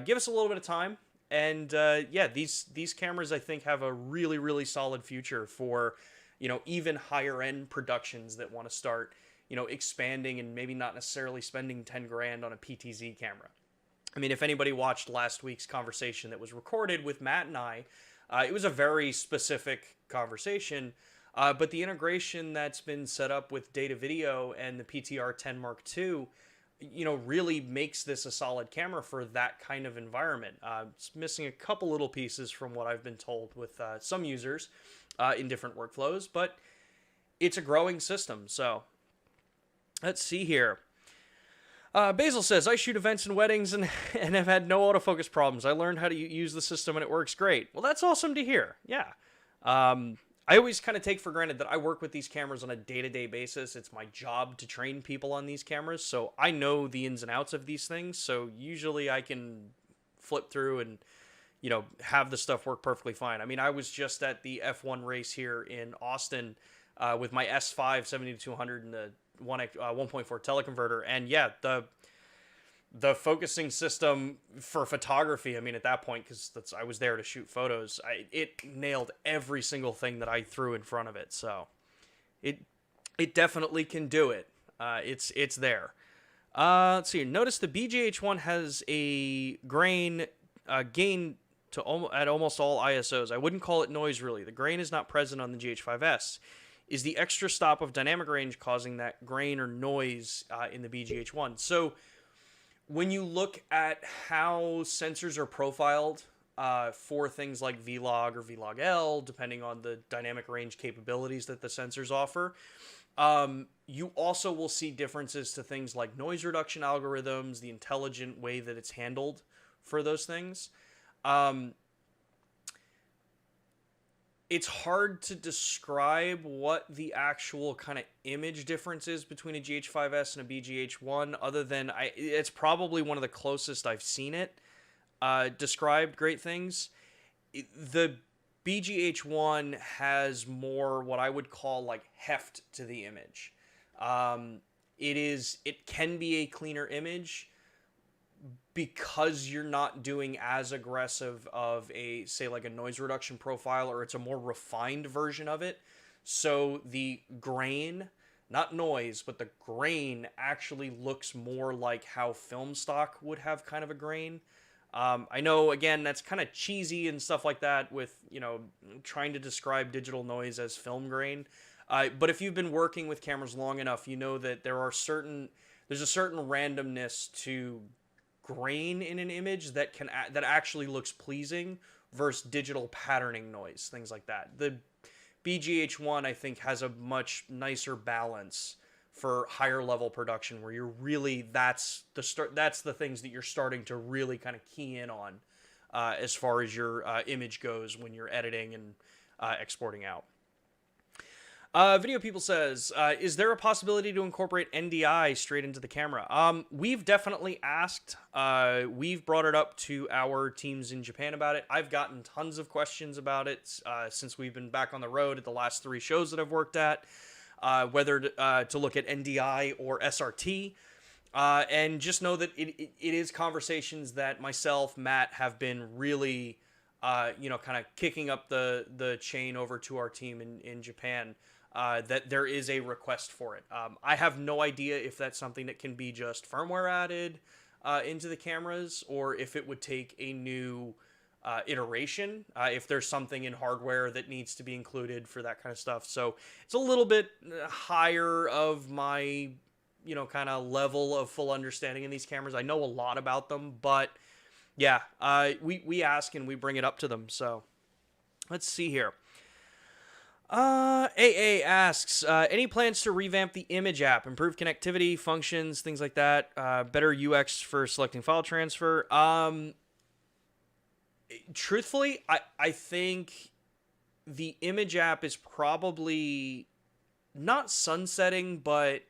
give us a little bit of time. And yeah, these cameras I think have a really solid future for, even higher end productions that want to start, expanding and maybe not necessarily spending 10 grand on a PTZ camera. I mean, if anybody watched last week's conversation that was recorded with Matt and I, it was a very specific conversation, but the integration that's been set up with Data Video and the PTR 10 Mark II, really makes this a solid camera for that kind of environment. It's missing a couple little pieces from what I've been told with some users in different workflows, but it's a growing system. So let's see here. Basil says, I shoot events and weddings and have had no autofocus problems. I learned how to use the system and it works great. Well, that's awesome to hear. Yeah. I always kind of take for granted that I work with these cameras on a day-to-day basis. It's my job to train people on these cameras, so I know the ins and outs of these things. So usually I can flip through and, have the stuff work perfectly fine. I mean, I was just at the F1 race here in Austin with my S5 70-200 and the 1.4 teleconverter, and yeah, the focusing system for photography, I mean, at that point, because I was there to shoot photos, it nailed every single thing that I threw in front of it. So it definitely can do it. It's there. Let's see. Notice the BGH1 has a gain to at almost all ISOs. I wouldn't call it noise really. The grain is not present on the GH5S. Is the extra stop of dynamic range causing that grain or noise in the BGH1? So when you look at how sensors are profiled for things like Vlog or Vlog L, depending on the dynamic range capabilities that the sensors offer, you also will see differences to things like noise reduction algorithms, the intelligent way that it's handled for those things. It's hard to describe what the actual kind of image difference is between a GH5S and a BGH1, other than it's probably one of the closest I've seen it described great things. The BGH1 has more what I would call like heft to the image. It can be a cleaner image because you're not doing as aggressive of a, say, like a noise reduction profile, or it's a more refined version of it. So the grain, not noise, but the grain actually looks more like how film stock would have kind of a grain. I know, again, that's kind of cheesy and stuff like that with, trying to describe digital noise as film grain. But if you've been working with cameras long enough, you know that there's a certain randomness to grain in an image that actually looks pleasing versus digital patterning noise, things like that. The BGH1, I think, has a much nicer balance for higher level production, where you're really that's the things that you're starting to really kind of key in on as far as your image goes when you're editing and exporting out. Video People says, is there a possibility to incorporate NDI straight into the camera? We've definitely asked. We've brought it up to our teams in Japan about it. I've gotten tons of questions about it since we've been back on the road at the last 3 shows that I've worked at, whether to look at NDI or SRT. And just know that it is conversations that myself, Matt, have been really, kind of kicking up the chain over to our team in Japan. That there is a request for it. I have no idea if that's something that can be just firmware added into the cameras, or if it would take a new iteration, if there's something in hardware that needs to be included for that kind of stuff. So it's a little bit higher of my, kind of level of full understanding in these cameras. I know a lot about them, but yeah, we ask and we bring it up to them. So let's see here. AA asks, any plans to revamp the image app, improve connectivity, functions, things like that, better UX for selecting file transfer? Truthfully, I think the image app is probably not sunsetting, but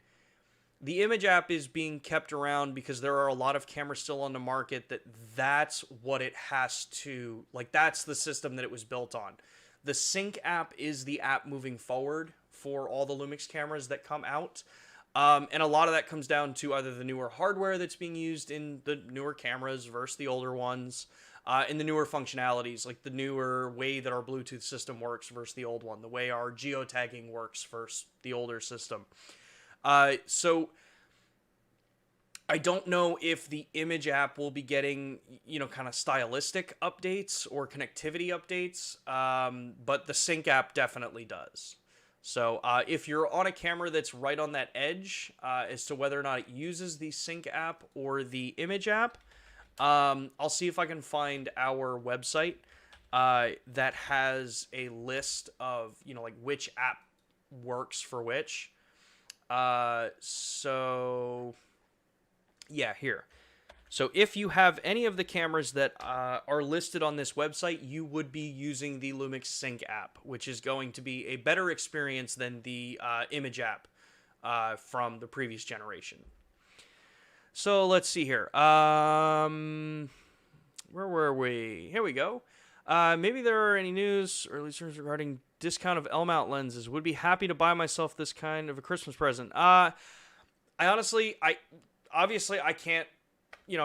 the image app is being kept around because there are a lot of cameras still on the market that's what it has to, like, that's the system that it was built on. The Sync app is the app moving forward for all the Lumix cameras that come out. And a lot of that comes down to either the newer hardware that's being used in the newer cameras versus the older ones. and the newer functionalities, like the newer way that our Bluetooth system works versus the old one, the way our geotagging works versus the older system. So I don't know if the image app will be getting, kind of stylistic updates or connectivity updates, but the sync app definitely does. So if you're on a camera that's right on that edge as to whether or not it uses the sync app or the image app, I'll see if I can find our website that has a list of, like which app works for which. Yeah, here. So if you have any of the cameras that are listed on this website, you would be using the Lumix Sync app, which is going to be a better experience than the image app from the previous generation. So let's see here. Where were we? Here we go. Maybe there are any news or listeners regarding discount of L-mount lenses. Would be happy to buy myself this kind of a Christmas present. I can't,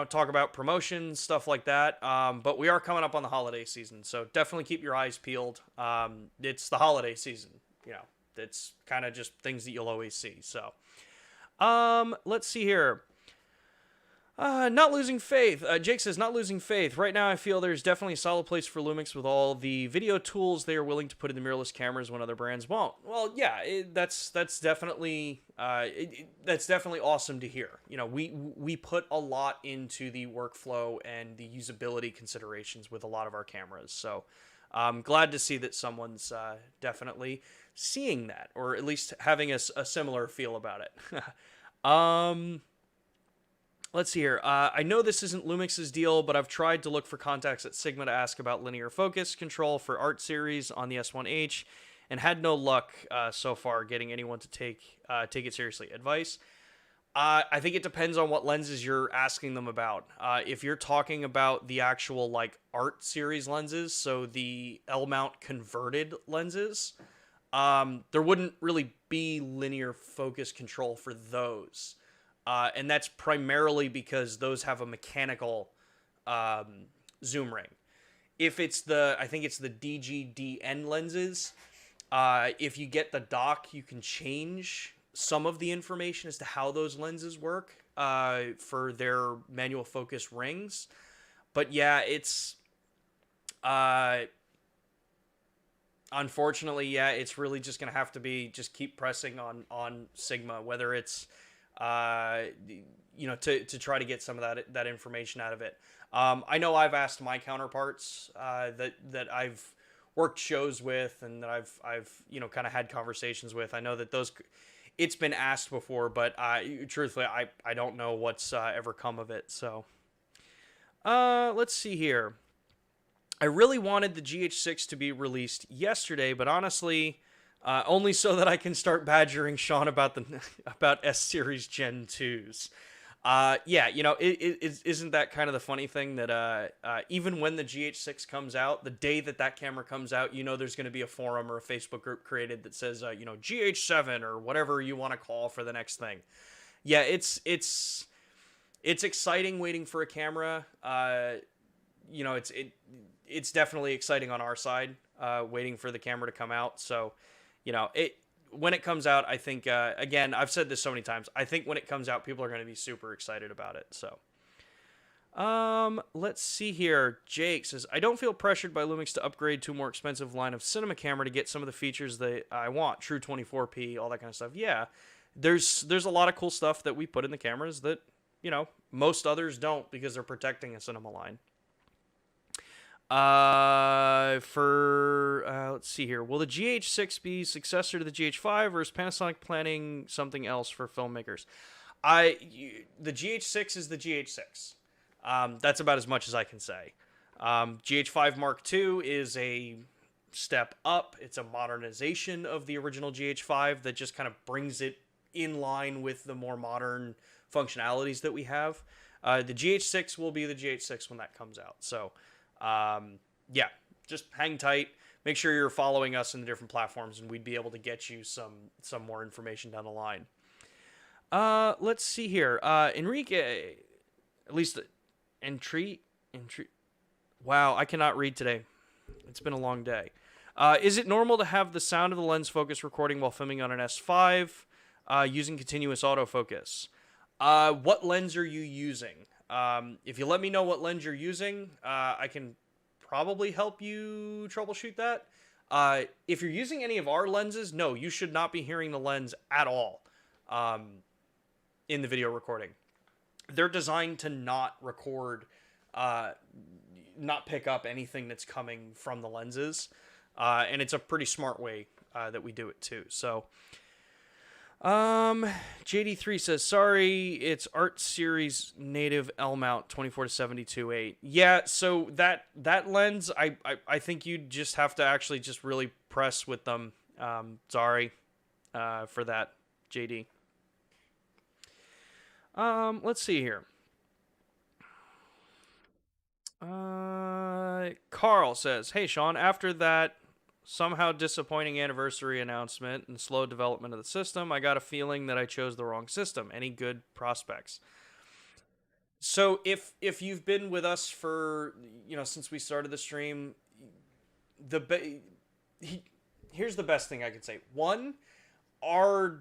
talk about promotions, stuff like that. But we are coming up on the holiday season, so definitely keep your eyes peeled. It's the holiday season, it's kind of just things that you'll always see. So, let's see here. Not losing faith. Jake says, not losing faith. Right now, I feel there's definitely a solid place for Lumix with all the video tools they are willing to put in the mirrorless cameras when other brands won't. Well, yeah, that's definitely awesome to hear. We put a lot into the workflow and the usability considerations with a lot of our cameras. So I'm glad to see that someone's definitely seeing that, or at least having a similar feel about it. Let's see here. I know this isn't Lumix's deal, but I've tried to look for contacts at Sigma to ask about linear focus control for art series on the S1H, and had no luck so far getting anyone to take it seriously. Advice? I think it depends on what lenses you're asking them about. If you're talking about the actual art series lenses, so the L-mount converted lenses, there wouldn't really be linear focus control for those. And that's primarily because those have a mechanical zoom ring. If it's I think it's the DGDN lenses, if you get the dock, you can change some of the information as to how those lenses work for their manual focus rings. But yeah, it's unfortunately, it's really just going to have to be just keep pressing on Sigma, whether it's to try to get some of that information out of it. I know I've asked my counterparts that I've worked shows with and that I've kind of had conversations with. I know that it's been asked before, but truthfully, I don't know what's ever come of it. So let's see here. I really wanted the Gh6 to be released yesterday, but honestly, only so that I can start badgering Sean about S Series Gen 2s. Isn't that kind of the funny thing that even when the Gh6 comes out, the day that camera comes out, there's going to be a forum or a Facebook group created that says, Gh7 or whatever you want to call for the next thing. Yeah, it's exciting waiting for a camera. It's definitely exciting on our side, waiting for the camera to come out. So, when it comes out, I think, again, I've said this so many times, I think when it comes out, people are going to be super excited about it. So, let's see here. Jake says, I don't feel pressured by Lumix to upgrade to a more expensive line of cinema camera to get some of the features that I want, true 24p, all that kind of stuff. Yeah, there's a lot of cool stuff that we put in the cameras that, most others don't because they're protecting a cinema line. Let's see here. Will the Gh6 be successor to the Gh5, or is Panasonic planning something else for filmmakers? The Gh6 is the Gh6. That's about as much as I can say. Gh5 Mark II is a step up. It's a modernization of the original Gh5 that just kind of brings it in line with the more modern functionalities that we have. The Gh6 will be the Gh6 when that comes out. So, just hang tight. Make sure you're following us in the different platforms, and we'd be able to get you some more information down the line. Let's see here. Enrique, at least, Wow, I cannot read today. It's been a long day. Is it normal to have the sound of the lens focus recording while filming on an S5 using continuous autofocus? What lens are you using? If you let me know what lens you're using, I can probably help you troubleshoot that. If you're using any of our lenses, no, you should not be hearing the lens at all in the video recording. They're designed to not record, not pick up anything that's coming from the lenses. And it's a pretty smart way that we do it too. So, JD3 says, sorry, it's Art Series native L mount 24-72-8. Yeah, so that lens, I think you just have to actually just really press with them. Sorry for that, JD. Let's see here. Carl says, hey, Sean, after that somehow disappointing anniversary announcement and slow development of the system, I got a feeling that I chose the wrong system. Any good prospects? So if you've been with us for, since we started the stream, here's the best thing I could say. One, our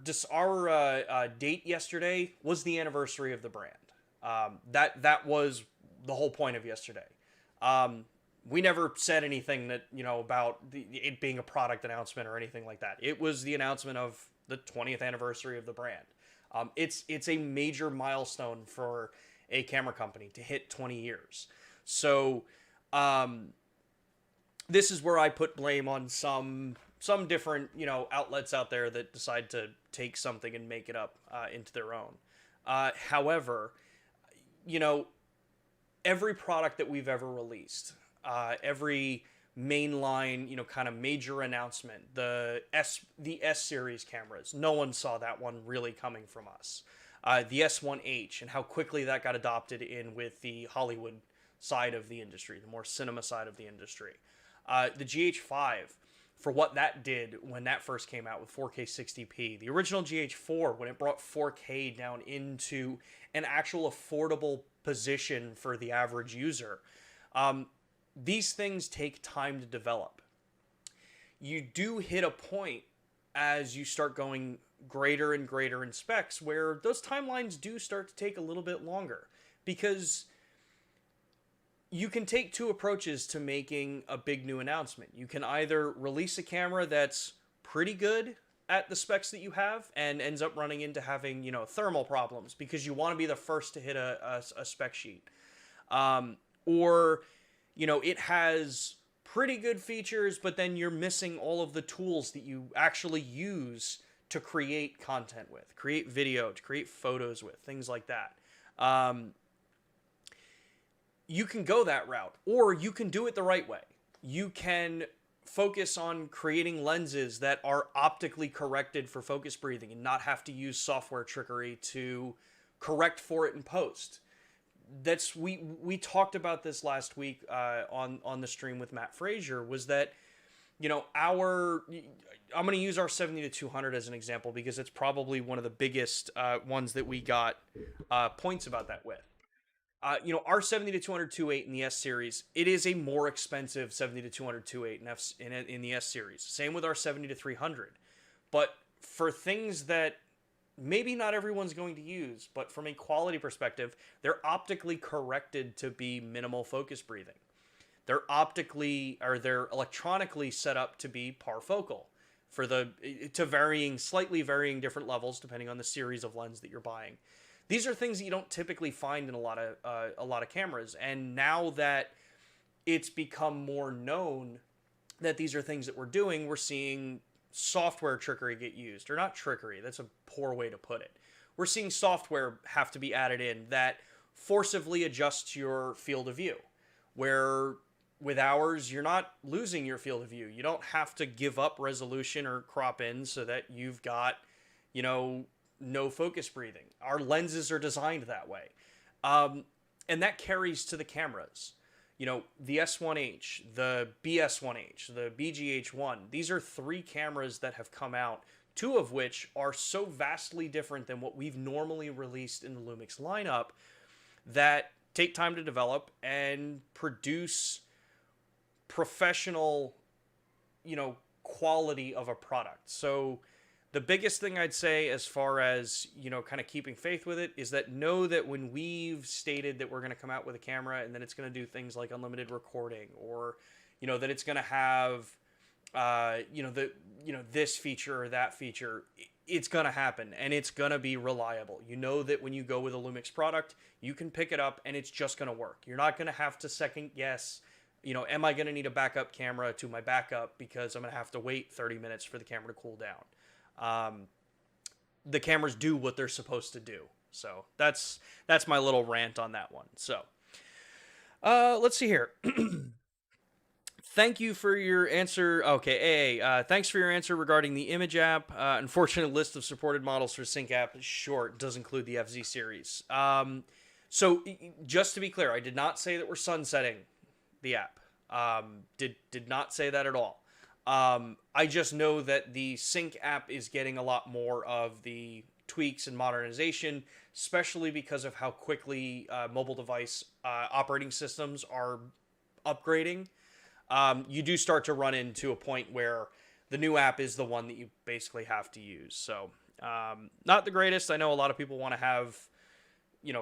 date yesterday was the anniversary of the brand. That was the whole point of yesterday. We never said anything that, about it being a product announcement or anything like that. It was the announcement of the 20th anniversary of the brand. It's a major milestone for a camera company to hit 20 years. So this is where I put blame on some different, outlets out there that decide to take something and make it up into their own. However, every product that we've ever released, every mainline, kind of major announcement, the S series cameras, no one saw that one really coming from us. The S1H and how quickly that got adopted in with the Hollywood side of the industry, the more cinema side of the industry. The Gh5, for what that did when that first came out with 4K 60p. The original Gh4, when it brought 4K down into an actual affordable position for the average user. These things take time to develop. You do hit a point as you start going greater and greater in specs where those timelines do start to take a little bit longer, because you can take two approaches to making a big new announcement. You can either release a camera that's pretty good at the specs that you have and ends up running into having, thermal problems because you want to be the first to hit a spec sheet. Or, it has pretty good features, but then you're missing all of the tools that you actually use to create content with, create video, to create photos with, things like that. You can go that route, or you can do it the right way. You can focus on creating lenses that are optically corrected for focus breathing and not have to use software trickery to correct for it in post. We talked about this last week on the stream with Matt Frazier, was that, I'm going to use our 70-200 as an example because it's probably one of the biggest ones that we got points about that with. Our 70-200 2.8 in the S series, it is a more expensive 70-200 2.8 in the S series. Same with our 70-300. But for things that maybe not everyone's going to use, but from a quality perspective, they're optically corrected to be minimal focus breathing. They're electronically set up to be parfocal to slightly varying different levels depending on the series of lens that you're buying. These are things that you don't typically find in a lot of cameras, and now that it's become more known that these are things that we're doing, we're seeing software trickery get used. Or not trickery, that's a poor way to put it. We're seeing software have to be added in that forcibly adjusts your field of view, where with ours, you're not losing your field of view. You don't have to give up resolution or crop in so that you've got, no focus breathing. Our lenses are designed that way. And that carries to the cameras. The S1H, the BS1H, the BGH1, these are three cameras that have come out, two of which are so vastly different than what we've normally released in the Lumix lineup that take time to develop and produce professional, quality of a product. So the biggest thing I'd say as far as, kind of keeping faith with it is that know that when we've stated that we're going to come out with a camera and that it's going to do things like unlimited recording, or, that it's going to have, this feature or that feature, it's going to happen and it's going to be reliable. You know that when you go with a Lumix product, you can pick it up and it's just going to work. You're not going to have to second guess, am I going to need a backup camera to my backup because I'm going to have to wait 30 minutes for the camera to cool down. The cameras do what they're supposed to do. So that's my little rant on that one. So let's see here. Thank you for your answer. Okay, AA, thanks for your answer regarding the image app. Unfortunate list of supported models for Sync app is short. Does include the FZ series. So just to be clear, I did not say that we're sunsetting the app. Did not say that at all. I just know that the Sync app is getting a lot more of the tweaks and modernization, especially because of how quickly mobile device operating systems are upgrading. You do start to run into a point where the new app is the one that you basically have to use. So, not the greatest. I know a lot of people want to have,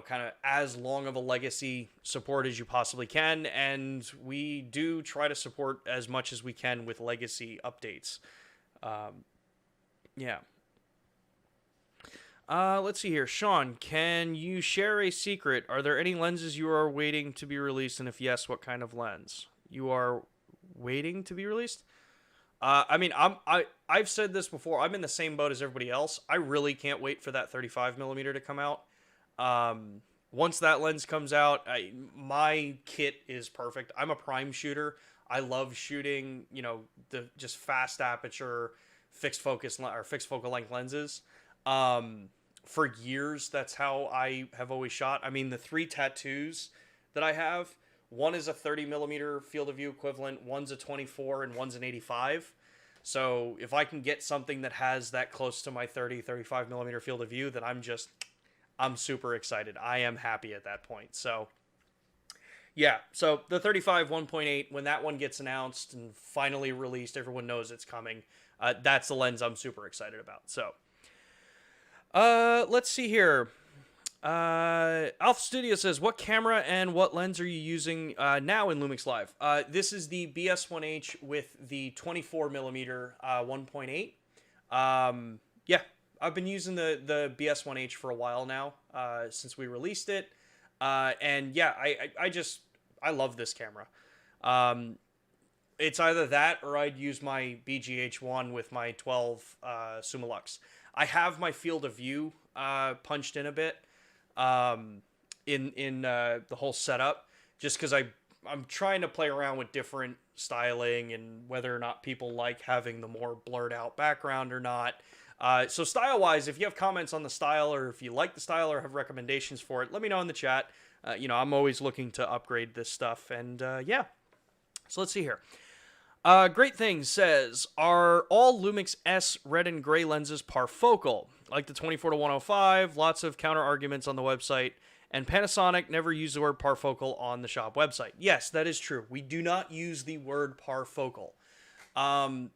kind of as long of a legacy support as you possibly can. And we do try to support as much as we can with legacy updates. Yeah. Let's see here. Sean, can you share a secret? Are there any lenses you are waiting to be released? And if yes, what kind of lens? You are waiting to be released? I've said this before. I'm in the same boat as everybody else. I really can't wait for that 35mm to come out. Once that lens comes out, my kit is perfect. I'm a prime shooter. I love shooting, the just fast aperture, fixed focus or fixed focal length lenses. For years, that's how I have always shot. The 3 tattoos that I have, one is a 30mm field of view equivalent, one's a 24, and one's an 85. So if I can get something that has that close to my 35mm field of view, then I'm super excited. I am happy at that point. So yeah, so the 35 1.8, when that one gets announced and finally released, everyone knows it's coming. That's the lens I'm super excited about. So let's see here. Alpha Studio says, what camera and what lens are you using now in Lumix Live? This is the BS1H with the 24mm 1.8. Yeah, I've been using the BS1H for a while now, since we released it. And yeah, I love this camera. It's either that or I'd use my BGH1 with my 12 Summilux. I have my field of view punched in a bit in the whole setup, just because I'm trying to play around with different styling and whether or not people like having the more blurred out background or not. So style wise, if you have comments on the style, or if you like the style or have recommendations for it, let me know in the chat. I'm always looking to upgrade this stuff. And yeah, so let's see here. Great Thing says, are all Lumix S red and gray lenses parfocal? Like the 24-105, lots of counter arguments on the website, and Panasonic never used the word parfocal on the shop website. Yes, that is true. We do not use the word parfocal. Part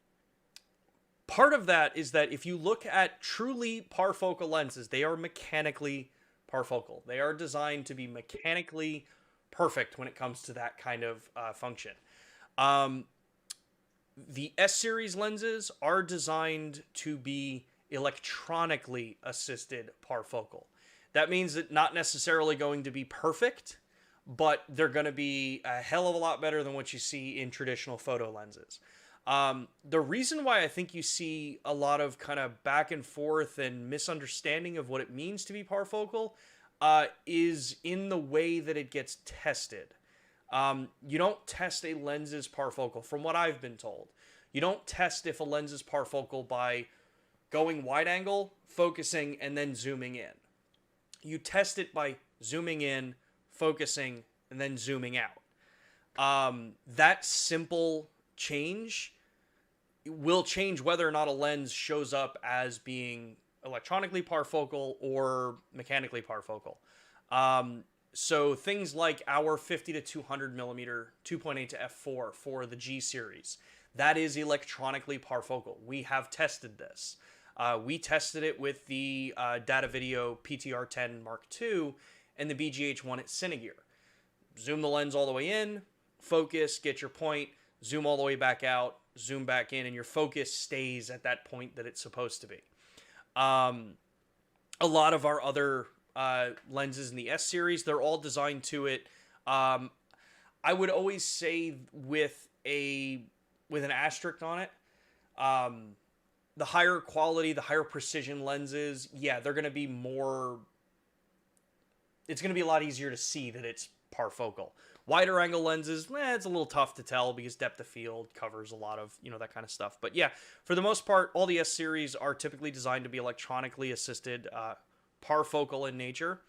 of that is that if you look at truly parfocal lenses, they are mechanically parfocal. They are designed to be mechanically perfect when it comes to that kind of function. The S-series lenses are designed to be electronically assisted parfocal. That means that not necessarily going to be perfect, but they're going to be a hell of a lot better than what you see in traditional photo lenses. The reason why I think you see a lot of kind of back and forth and misunderstanding of what it means to be parfocal is in the way that it gets tested. You don't test a lens's parfocal, from what I've been told. You don't test if a lens is parfocal by going wide angle, focusing, and then zooming in. You test it by zooming in, focusing, and then zooming out. That simple change will change whether or not a lens shows up as being electronically parfocal or mechanically parfocal. So things like our 50 to 200 millimeter 2.8 to f4 for the G series, that is electronically parfocal. We have tested this. We tested it with the Data Video PTR10 Mark II and the BGH1 at Cinegear. Zoom the lens all the way in, focus, get your point, zoom all the way back out, zoom back in, and your focus stays at that point that it's supposed to be. A lot of our other lenses in the S series, they're all designed to it. I would always say with an asterisk on it, the higher quality, the higher precision lenses, yeah, they're going to be more... It's going to be a lot easier to see that it's parfocal. Wider angle lenses, it's a little tough to tell because depth of field covers a lot of, that kind of stuff. But yeah, for the most part, all the S series are typically designed to be electronically assisted, parfocal in nature.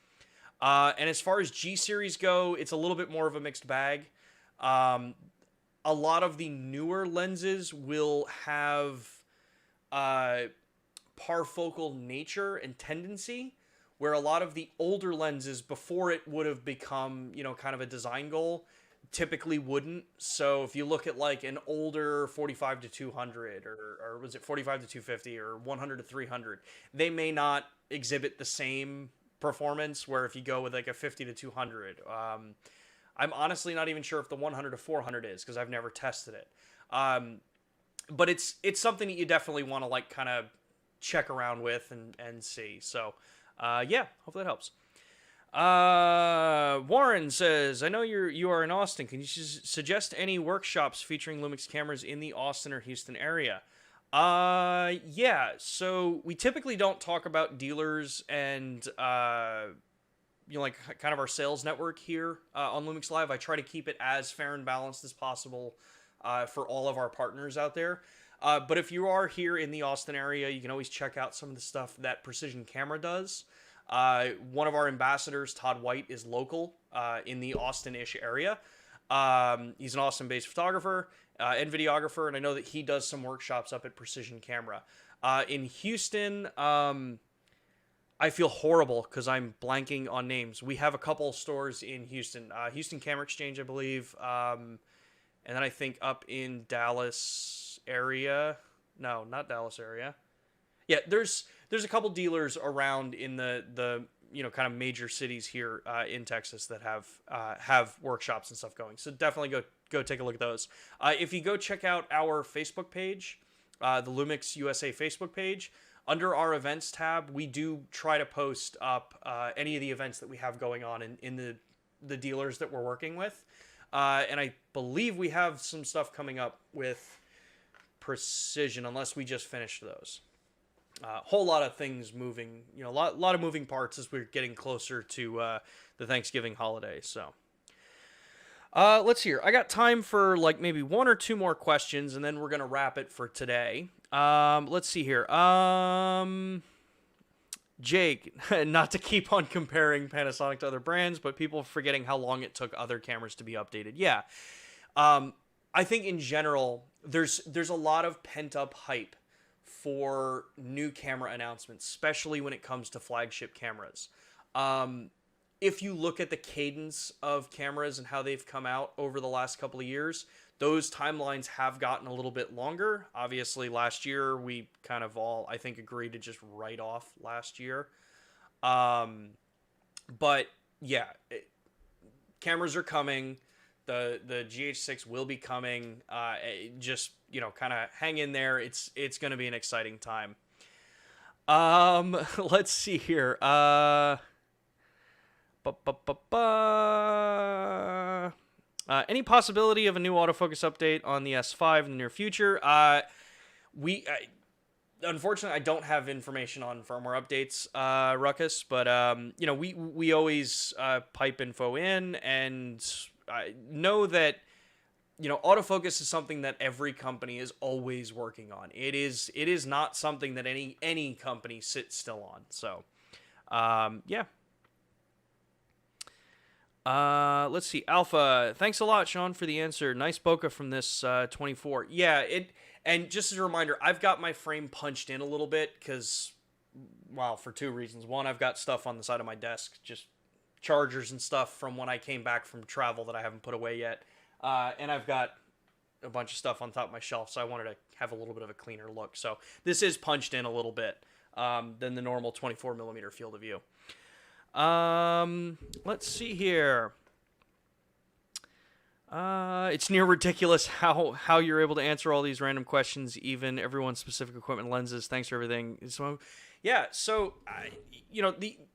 And as far as G series go, it's a little bit more of a mixed bag. A lot of the newer lenses will have parfocal nature and tendency, where a lot of the older lenses, before it would have become, kind of a design goal, typically wouldn't. So if you look at like an older 45 to 200 or was it 45 to 250 or 100 to 300, they may not exhibit the same performance, where if you go with like a 50 to 200, I'm honestly not even sure if the 100 to 400 is, because I've never tested it. But it's something that you definitely want to like kind of check around with and see. So yeah, hopefully that helps. Warren says, I know you are in Austin. Can you suggest any workshops featuring Lumix cameras in the Austin or Houston area? Yeah, so we typically don't talk about dealers and, like kind of our sales network here on Lumix Live. I try to keep it as fair and balanced as possible for all of our partners out there. But if you are here in the Austin area, you can always check out some of the stuff that Precision Camera does. One of our ambassadors, Todd White, is local in the Austin-ish area. He's an Austin-based photographer and videographer, and I know that he does some workshops up at Precision Camera. In Houston, I feel horrible because I'm blanking on names. We have a couple stores in Houston. Houston Camera Exchange, I believe. And then I think up in Dallas area. No, not Dallas area. Yeah, there's a couple dealers around in the kind of major cities here in Texas that have workshops and stuff going. So definitely go take a look at those. If you go check out our Facebook page, the Lumix USA Facebook page, under our events tab, we do try to post up any of the events that we have going on in the dealers that we're working with. And I believe we have some stuff coming up with Precision, unless we just finished those. Whole lot of things moving, a lot of moving parts as we're getting closer to the Thanksgiving holiday. So let's see here. I got time for like maybe one or two more questions, and then we're gonna wrap it for today. Let's see here. Jake, not to keep on comparing Panasonic to other brands, but people forgetting how long it took other cameras to be updated. Yeah. I think in general, there's a lot of pent-up hype for new camera announcements, especially when it comes to flagship cameras. If you look at the cadence of cameras and how they've come out over the last couple of years, those timelines have gotten a little bit longer. Obviously, last year, we kind of all, I think, agreed to just write off last year. But, yeah, cameras are coming. The Gh6 will be coming. Just, kind of hang in there. It's going to be an exciting time. Let's see here. Any possibility of a new autofocus update on the S5 in the near future? Unfortunately, I don't have information on firmware updates, Ruckus, but we always pipe info in, and I know that autofocus is something that every company is always working on. It is not something that any company sits still on. So, yeah. Let's see. Alpha, thanks a lot, Sean, for the answer. Nice bokeh from this 24. Yeah, and just as a reminder, I've got my frame punched in a little bit because, well, for two reasons. One, I've got stuff on the side of my desk just chargers and stuff from when I came back from travel that I haven't put away yet. And I've got a bunch of stuff on top of my shelf, so I wanted to have a little bit of a cleaner look. So this is punched in a little bit than the normal 24 millimeter field of view. Let's see here. It's near ridiculous how you're able to answer all these random questions, even everyone's specific equipment lenses. Thanks for everything. So, yeah, so,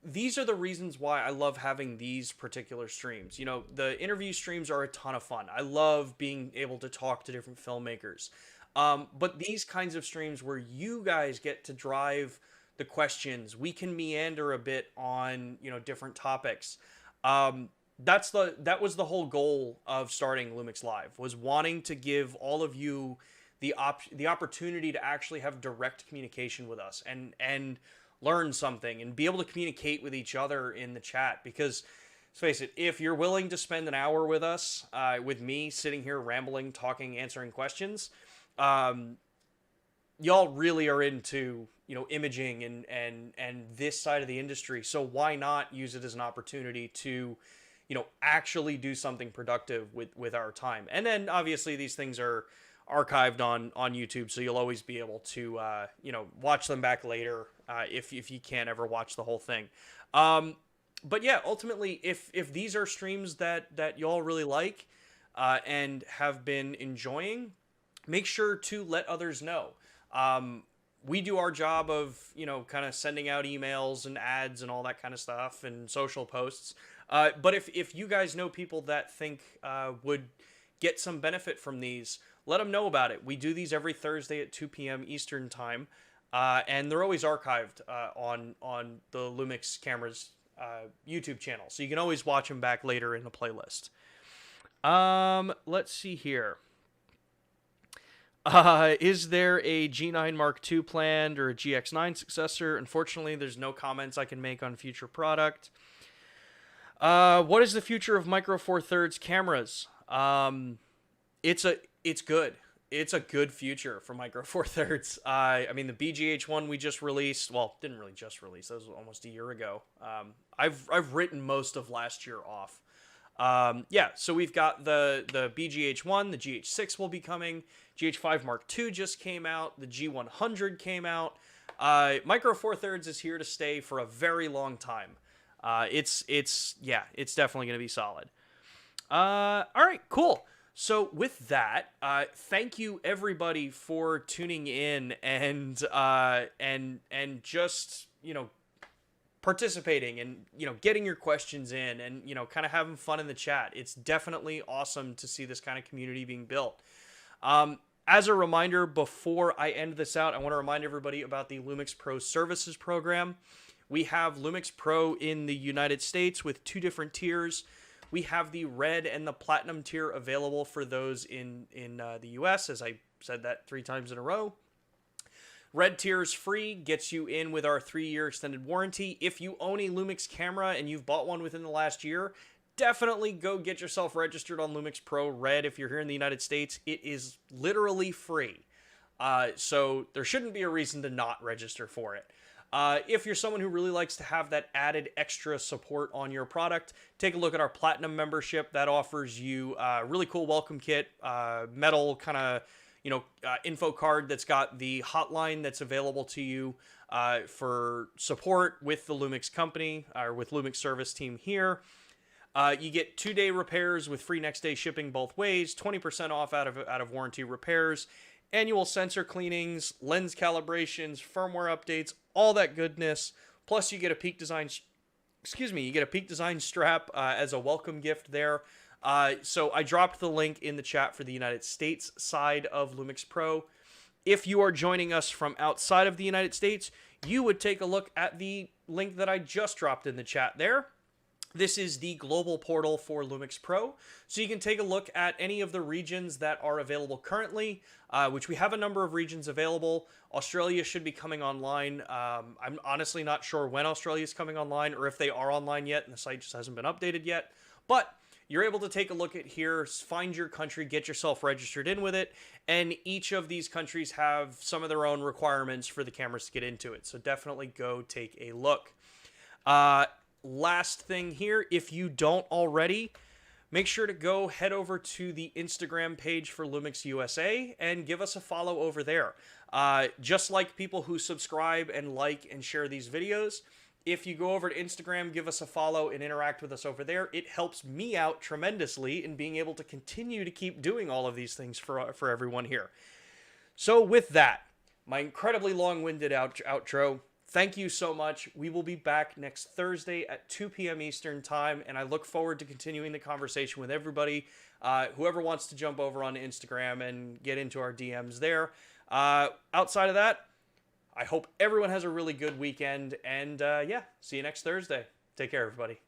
these are the reasons why I love having these particular streams. You know, the interview streams are a ton of fun. I love being able to talk to different filmmakers. But these kinds of streams where you guys get to drive the questions, we can meander a bit on, different topics. That was the whole goal of starting Lumix Live, was wanting to give all of you the opportunity to actually have direct communication with us and learn something and be able to communicate with each other in the chat. Because let's face it, if you're willing to spend an hour with us, with me sitting here rambling, talking, answering questions, y'all really are into imaging and this side of the industry. So why not use it as an opportunity to actually do something productive with our time? And then obviously these things are archived on YouTube, so you'll always be able to watch them back later if you can't ever watch the whole thing. But yeah, ultimately, if these are streams that y'all really like and have been enjoying, make sure to let others know. We do our job of kind of sending out emails and ads and all that kind of stuff and social posts. But if you guys know people that think would get some benefit from these, let them know about it. We do these every Thursday at 2 p.m. Eastern time, and they're always archived on the Lumix Cameras YouTube channel, so you can always watch them back later in the playlist. Let's see here. Is there a G9 Mark II planned or a GX9 successor? Unfortunately, there's no comments I can make on future product. What is the future of Micro Four Thirds cameras? It's good. It's a good future for Micro Four Thirds. I mean, the BGH1 we just released, well, didn't really just release. That was almost a year ago. I've written most of last year off. Yeah, so we've got the BGH1, the Gh6 will be coming. Gh5 Mark II just came out. The G100 came out. Micro Four Thirds is here to stay for a very long time. It's definitely going to be solid. All right, cool. So with that, thank you everybody for tuning in and just, participating and, getting your questions in and, kind of having fun in the chat. It's definitely awesome to see this kind of community being built. As a reminder, before I end this out, I want to remind everybody about the Lumix Pro Services program. We have Lumix Pro in the United States with 2 different tiers. We have the red and the platinum tier available for those in the US, as I said that 3 times in a row. Red tier is free, gets you in with our 3-year extended warranty. If you own a Lumix camera and you've bought one within the last year, definitely go get yourself registered on Lumix Pro Red if you're here in the United States. It is literally free. So there shouldn't be a reason to not register for it. If you're someone who really likes to have that added extra support on your product, take a look at our Platinum membership. That offers you a really cool welcome kit, metal kind of, info card that's got the hotline that's available to you for support with the Lumix company or with Lumix service team here. You get 2-day repairs with free next day shipping both ways, 20% off out of warranty repairs, annual sensor cleanings, lens calibrations, firmware updates, all that goodness. Plus, you get a Peak Design, strap as a welcome gift there. So I dropped the link in the chat for the United States side of Lumix Pro. If you are joining us from outside of the United States, you would take a look at the link that I just dropped in the chat there. This is the global portal for Lumix Pro, so you can take a look at any of the regions that are available currently, which we have a number of regions available. Australia should be coming online. I'm honestly not sure when Australia is coming online or if they are online yet, and the site just hasn't been updated yet. But you're able to take a look at here, find your country, get yourself registered in with it, and each of these countries have some of their own requirements for the cameras to get into it, so definitely go take a look. last thing here, if you don't already, make sure to go head over to the Instagram page for Lumix USA and give us a follow over there. Just like people who subscribe and like and share these videos, if you go over to Instagram, give us a follow and interact with us over there, it helps me out tremendously in being able to continue to keep doing all of these things for everyone here. So with that, my incredibly long-winded outro, thank you so much. We will be back next Thursday at 2 p.m. Eastern Time, and I look forward to continuing the conversation with everybody. Whoever wants to jump over on Instagram and get into our DMs there. Outside of that, I hope everyone has a really good weekend, and yeah, see you next Thursday. Take care, everybody.